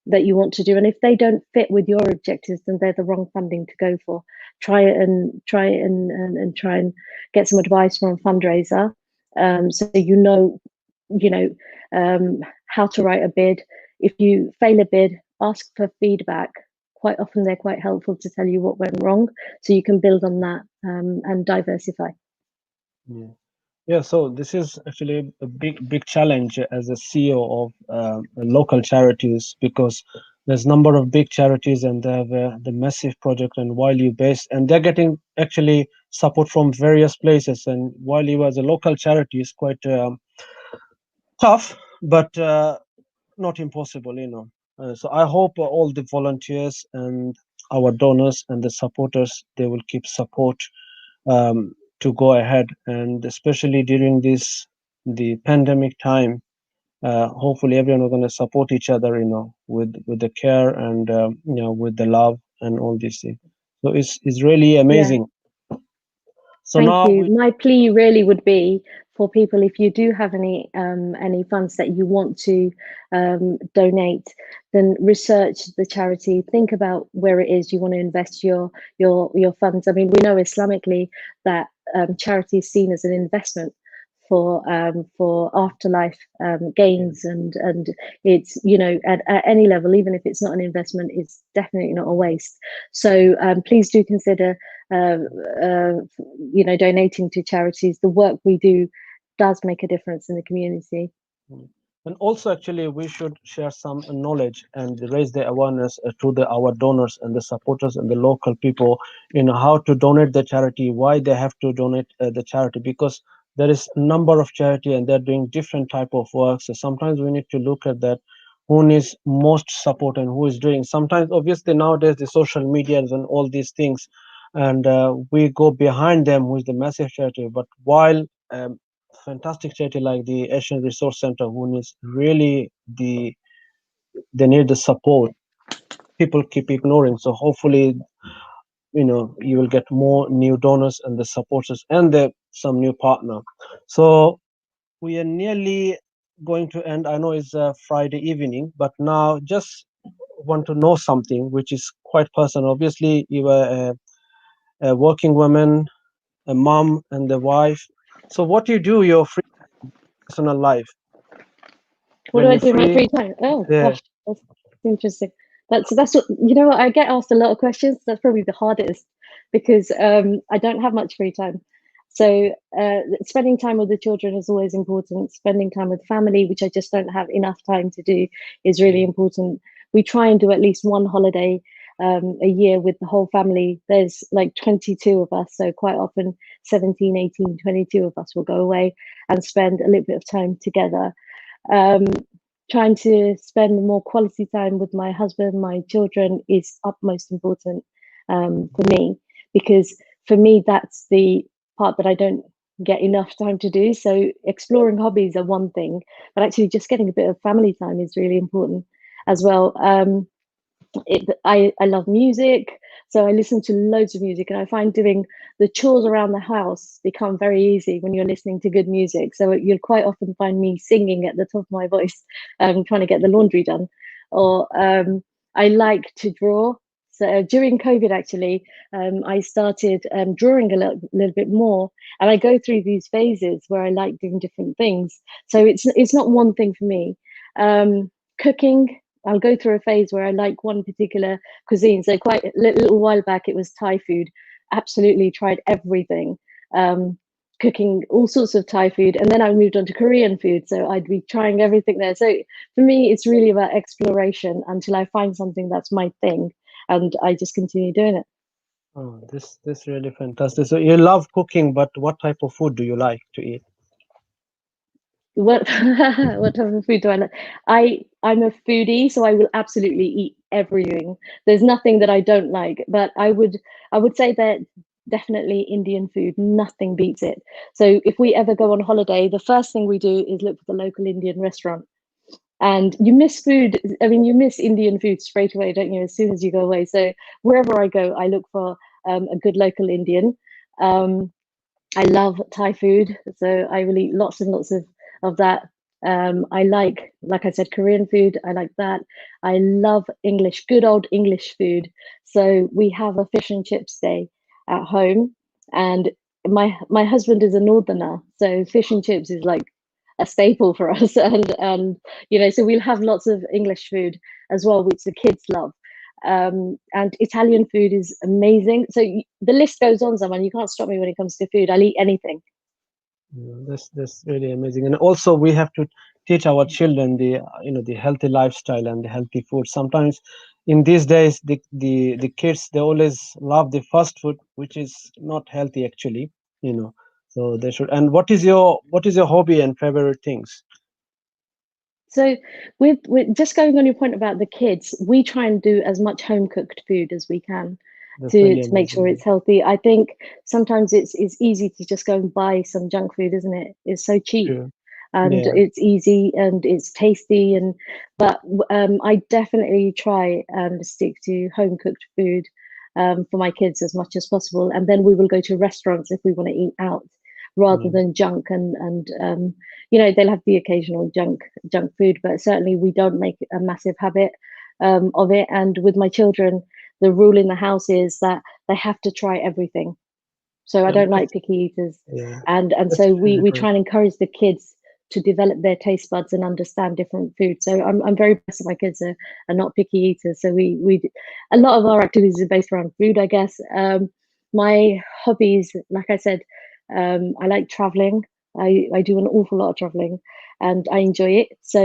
that you want to do. And if they don't fit with your objectives, then they're the wrong funding to go for. Try it and try and get some advice from a fundraiser, so how to write a bid. If you fail a bid, ask for feedback. Quite often they're quite helpful to tell you what went wrong, so you can build on that and diversify. Yeah. Yeah, so this is actually a big challenge as a CEO of local charities, because there's a number of big charities and they have the massive project and while you based, and they're getting actually support from various places. And while you as a local charity is quite tough, but not impossible, So I hope all the volunteers and our donors and the supporters, they will keep support to go ahead, and especially during the pandemic time, hopefully everyone are going to support each other, with the care and with the love and all these things. So it's really Yeah. amazing. So Thank now you. My plea really would be for people, if you do have any funds that you want to donate, then research the charity. Think about where it is you want to invest your funds. I mean, we know Islamically that charity is seen as an investment for afterlife gains, and it's, at any level, even if it's not an investment, it's definitely not a waste. So please do consider uh, uh, donating to charities. The work we do does make a difference in the community. and also actually we should share some knowledge and raise the awareness to our donors and the supporters and the local people, how to donate the charity, why they have to donate the charity, because there is a number of charity and they're doing different type of work. So sometimes we need to look at that, who needs most support and who is doing. Sometimes obviously nowadays the social medias and all these things, and we go behind them with the massive charity, but while fantastic charity like the Asian Resource Center, who needs really they need the support, people keep ignoring. So hopefully, you will get more new donors and the supporters and some new partner. So we are nearly going to end. I know it's Friday evening, but now just want to know something which is quite personal. Obviously, you are a working woman, a mom, and a wife. So what do you do your free personal life What do when I you're do in my free? free time? Oh Yeah. gosh, that's interesting. That's what, what, I get asked a lot of questions. That's probably the hardest, because I don't have much free time. So spending time with the children is always important. Spending time with family, which I just don't have enough time to do, is really important. We try and do at least one holiday a year with the whole family. There's like 22 of us, so quite often 17, 18, 22 of us will go away and spend a little bit of time together. um, Trying to spend more quality time with my husband, my children, is utmost important for me, because for me that's the part that I don't get enough time to do. So exploring hobbies are one thing, but actually just getting a bit of family time is really important as well. I love music, so I listen to loads of music, and I find doing the chores around the house become very easy when you're listening to good music. So you'll quite often find me singing at the top of my voice, trying to get the laundry done. Or I like to draw. So during COVID, actually, I started drawing a little bit more, and I go through these phases where I like doing different things. So it's not one thing for me. Cooking, I'll go through a phase where I like one particular cuisine. So quite a little while back, it was Thai food. Absolutely tried everything, cooking all sorts of Thai food. And then I moved on to Korean food. So I'd be trying everything there. So for me, it's really about exploration until I find something that's my thing. And I just continue doing it. Oh, this really fantastic. So you love cooking, but what type of food do you like to eat? What what type of food do I like? I'm a foodie, so I will absolutely eat everything. There's nothing that I don't like, but I would say that definitely Indian food, nothing beats it. So if we ever go on holiday, the first thing we do is look for the local Indian restaurant. And you miss food. I mean, you miss Indian food straight away, don't you? As soon as you go away. So wherever I go, I look for a good local Indian. Um, I love Thai food, so I will eat lots and lots of that. I like I said, Korean food. I like that. I love English, good old English food. So we have a fish and chips day at home, and my husband is a northerner, so fish and chips is like a staple for us. And so we'll have lots of English food as well, which the kids love. And Italian food is amazing. So the list goes on, someone. You can't stop me when it comes to food. I'll eat anything. Yeah, that's really amazing. And also we have to teach our children the healthy lifestyle and the healthy food. Sometimes in these days the kids, they always love the fast food, which is not healthy actually. So they should. And what is your hobby and favorite things? So with just going on your point about the kids, we try and do as much home cooked food as we can That's to really make sure amazing. it's healthy. I think sometimes it's easy to just go and buy some junk food, isn't it? It's so cheap. True. and Yeah. it's easy and it's tasty. But I definitely try and stick to home cooked food for my kids as much as possible, and then we will go to restaurants if we want to eat out rather than junk. And they'll have the occasional junk food, but certainly we don't make a massive habit of it. And with my children, the rule in the house is that they have to try everything. So I Yeah, don't like picky eaters, yeah, and that's so really we great. try and encourage the kids to develop their taste buds and understand different foods. So I'm very blessed that my kids are not picky eaters. So a lot of our activities are based around food, I guess. My hobbies, like I said, I like traveling. I do an awful lot of traveling, and I enjoy it. So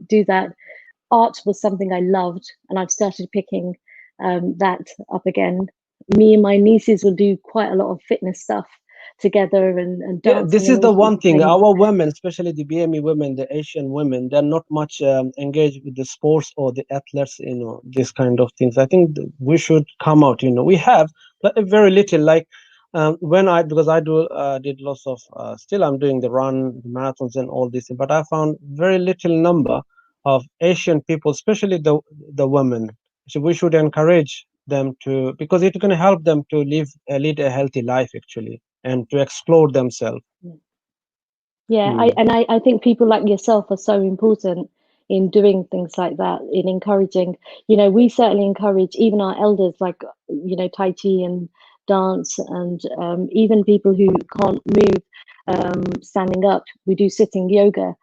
do that. Art was something I loved, and I've started picking that up again. Me and my nieces will do quite a lot of fitness stuff together, and Yeah, dancing this and is all the sorts one of thing. things. Our women, especially the BME women, the Asian women, they're not much engaged with the sports or the athletes, this kind of things. I think we should come out. We have, but very little. Like because I did lots of, still I'm doing the run, the marathons, and all this, but I found very little number of Asian people, especially the women. So we should encourage them to, because it's going to help them to lead a healthy life actually, and to explore themselves. Yeah, Mm. I think people like yourself are so important in doing things like that, in encouraging. We certainly encourage even our elders, like Tai Chi and dance, and even people who can't move standing up. We do sitting yoga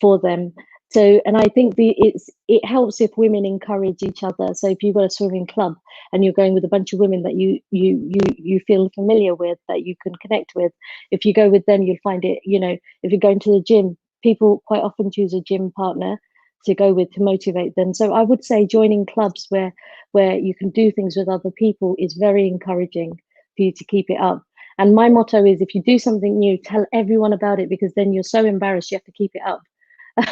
for them. So, and I think it helps if women encourage each other. So if you've got a swimming club and you're going with a bunch of women that you feel familiar with, that you can connect with, if you go with them, you'll find it. If you're going to the gym, people quite often choose a gym partner to go with to motivate them. So I would say joining clubs where you can do things with other people is very encouraging for you to keep it up. And my motto is, if you do something new, tell everyone about it, because then you're so embarrassed you have to keep it up.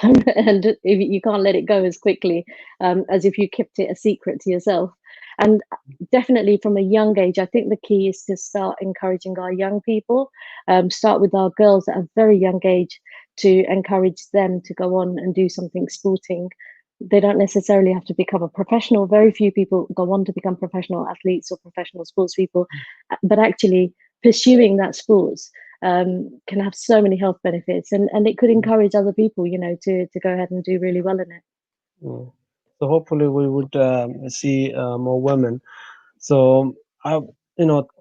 And if you can't let it go as quickly as if you kept it a secret to yourself. And definitely from a young age, I think the key is to start encouraging our young people, start with our girls at a very young age, to encourage them to go on and do something sporting. They don't necessarily have to become a professional. Very few people go on to become professional athletes or professional sports people, but actually pursuing that sports can have so many health benefits, and it could encourage other people, to go ahead and do really well in it. Mm. So hopefully we would see more women. So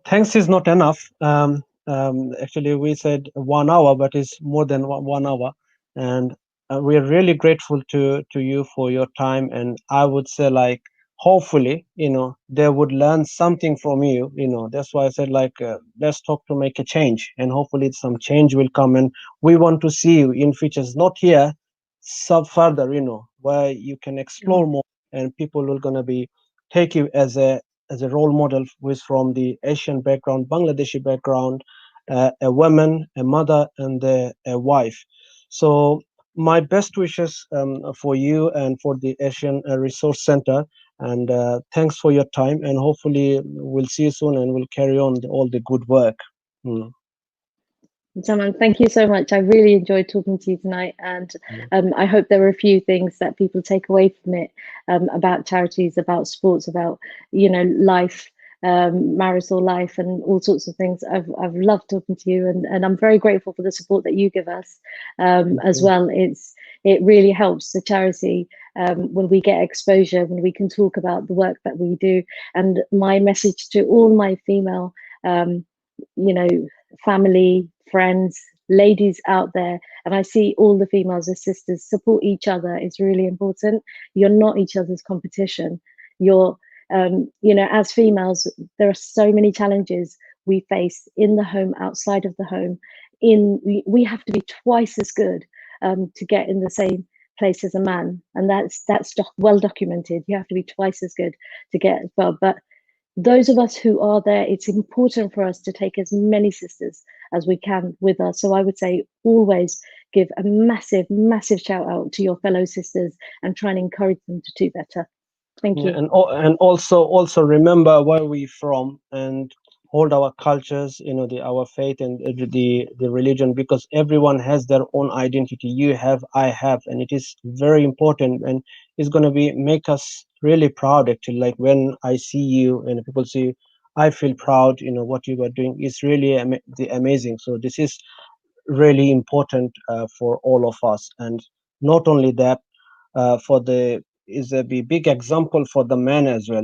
thanks is not enough. Actually, we said 1 hour, but it's more than 1 hour, and we are really grateful to you for your time. And I would say, like, hopefully, they would learn something from you. That's why I said, like, let's talk to make a change, and hopefully some change will come. And we want to see you in futures, not here, sub further, where you can explore more, and people will gonna be take you as a role model who is from the Asian background, Bangladeshi background, a woman, a mother, and a wife. So my best wishes for you and for the Asian Resource Center. And thanks for your time. And hopefully we'll see you soon, and we'll carry on all the good work. Mm. Zaman, thank you so much. I really enjoyed talking to you tonight, and I hope there were a few things that people take away from it, about charities, about sports, about life, marital life, and all sorts of things. I've loved talking to you, and I'm very grateful for the support that you give us as well. It really helps the charity when we get exposure, when we can talk about the work that we do. And my message to all my female you know, family, friends, ladies out there, and I see all the females as sisters, support each other is really important. You're not each other's competition. You're, as females, there are so many challenges we face in the home, outside of the home. We have to be twice as good to get in the same place as a man, and that's well documented. You have to be twice as good to get as well. But those of us who are there, it's important for us to take as many sisters as we can with us. So I would say always give a massive, massive shout out to your fellow sisters and try and encourage them to do better. Thank Yeah, you. and also remember where we from, and hold our cultures, our faith and the religion, because everyone has their own identity. You have, I have, and it is very important, and it's going to be make us really proud. Actually, like when I see you and people see you, I feel proud. What you are doing is really amazing. So this is really important for all of us. And not only that, for the is a big example for the men as well,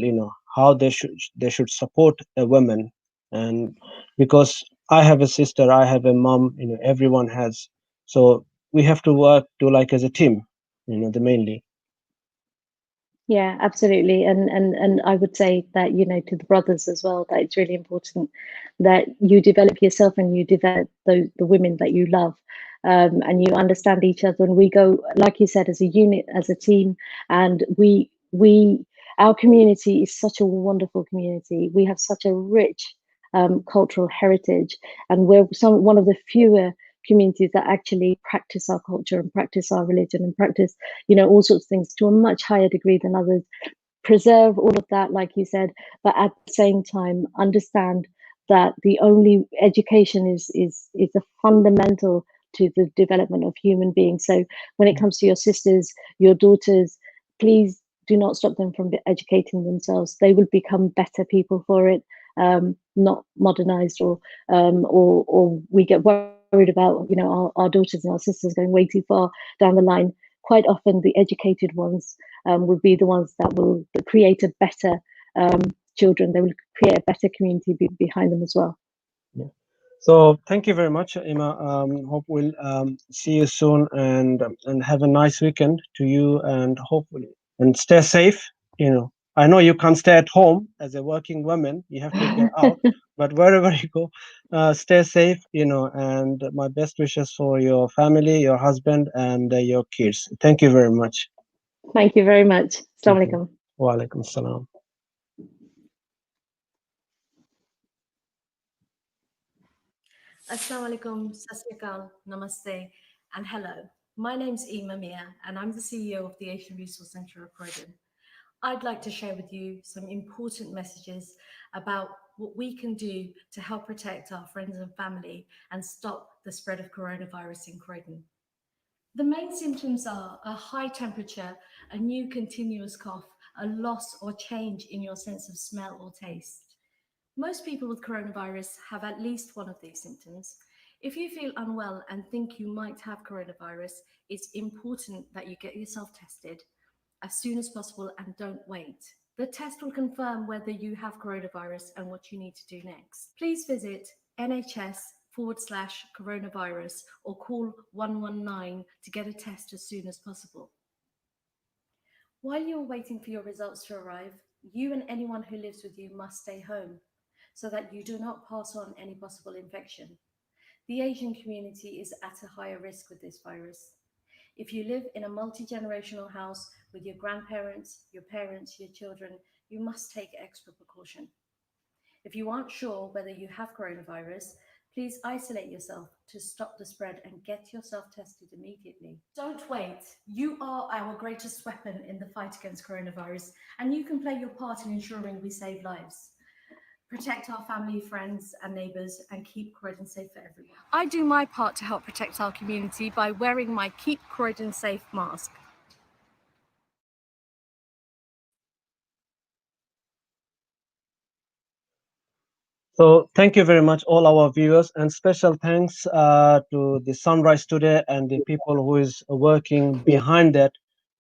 how they should support a woman. And because I have a sister, I have a mom, everyone has. So we have to work to like as a team, the mainly. Yeah, absolutely. And I would say that, to the brothers as well, that it's really important that you develop yourself and you develop the women that you love, and you understand each other. And we go, like you said, as a unit, as a team, and our community is such a wonderful community. We have such a rich cultural heritage, and we're one of the fewer communities that actually practice our culture and practice our religion and practice all sorts of things to a much higher degree than others. Preserve all of that, like you said, but at the same time understand that the only education is a fundamental to the development of human beings. So when it comes to your sisters, your daughters, please do not stop them from educating themselves. They will become better people for it, not modernized or we get worried about our daughters and our sisters going way too far down the line. Quite often the educated ones will be the ones that will create a better children. They will create a better community behind them as well. Yeah. So thank you very much, Ima. Hope we'll see you soon, and have a nice weekend to you, and hopefully and stay safe. I know you can't stay at home as a working woman. You have to get out, but wherever you go, stay safe. And my best wishes for your family, your husband, and your kids. Thank you very much. Thank you very much. Assalamu alaikum. Wa alaikum salam. Assalamu alaikum, sat sri akal, namaste, and hello. My name's Ima Miah, and I'm the CEO of the Asian Resource Centre of Croydon. I'd like to share with you some important messages about what we can do to help protect our friends and family and stop the spread of coronavirus in Croydon. The main symptoms are a high temperature, a new continuous cough, a loss or change in your sense of smell or taste. Most people with coronavirus have at least one of these symptoms. If you feel unwell and think you might have coronavirus, it's important that you get yourself tested as soon as possible and don't wait. The test will confirm whether you have coronavirus and what you need to do next. Please visit NHS/coronavirus or call 119 to get a test as soon as possible. While you're waiting for your results to arrive, you and anyone who lives with you must stay home so that you do not pass on any possible infection. The Asian community is at a higher risk with this virus. If you live in a multi-generational house with your grandparents, your parents, your children, you must take extra precaution. If you aren't sure whether you have coronavirus, please isolate yourself to stop the spread and get yourself tested immediately. Don't wait. You are our greatest weapon in the fight against coronavirus, and you can play your part in ensuring we save lives. Protect our family, friends and neighbours, and keep Croydon safe for everyone. I do my part to help protect our community by wearing my Keep Croydon Safe mask. So thank you very much, all our viewers, and special thanks to the Sunrise Today and the people who is working behind that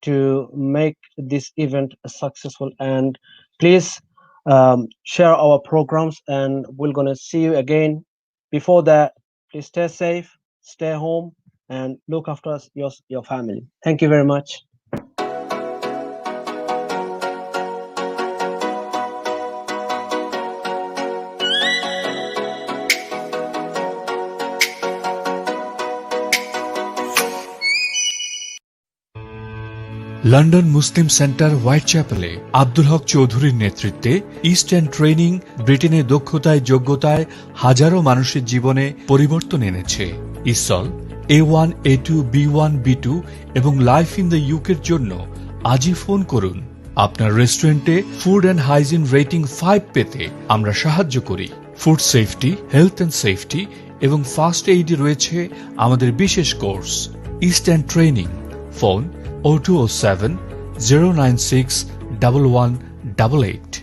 to make this event successful. And please share our programs, and we're gonna see you again. Before that, please stay safe, stay home, and look after your family. Thank you very much. London Muslim centre white চ্যাপেলে আব্দুল হক চৌধুরীর নেতৃত্বে east End training ব্রিটেনে দক্ষতায় যোগ্যতায় হাজারো মানুষের জীবনে পরিবর্তন এনেছে। Isle A1, A2, B1, B2 এবং লাইফ ইন দ্য ইউকের জন্য আজই ফোন করুন। আপনার রেস্টুরেন্টে ফুড অ্যান্ড হাইজিন রেটিং 5 পেতে আমরা সাহায্য করি। Food safety, health and safety এবং ফার্স্ট এইডে রয়েছে আমাদের বিশেষ course east and training. Phone 0207 096 1188।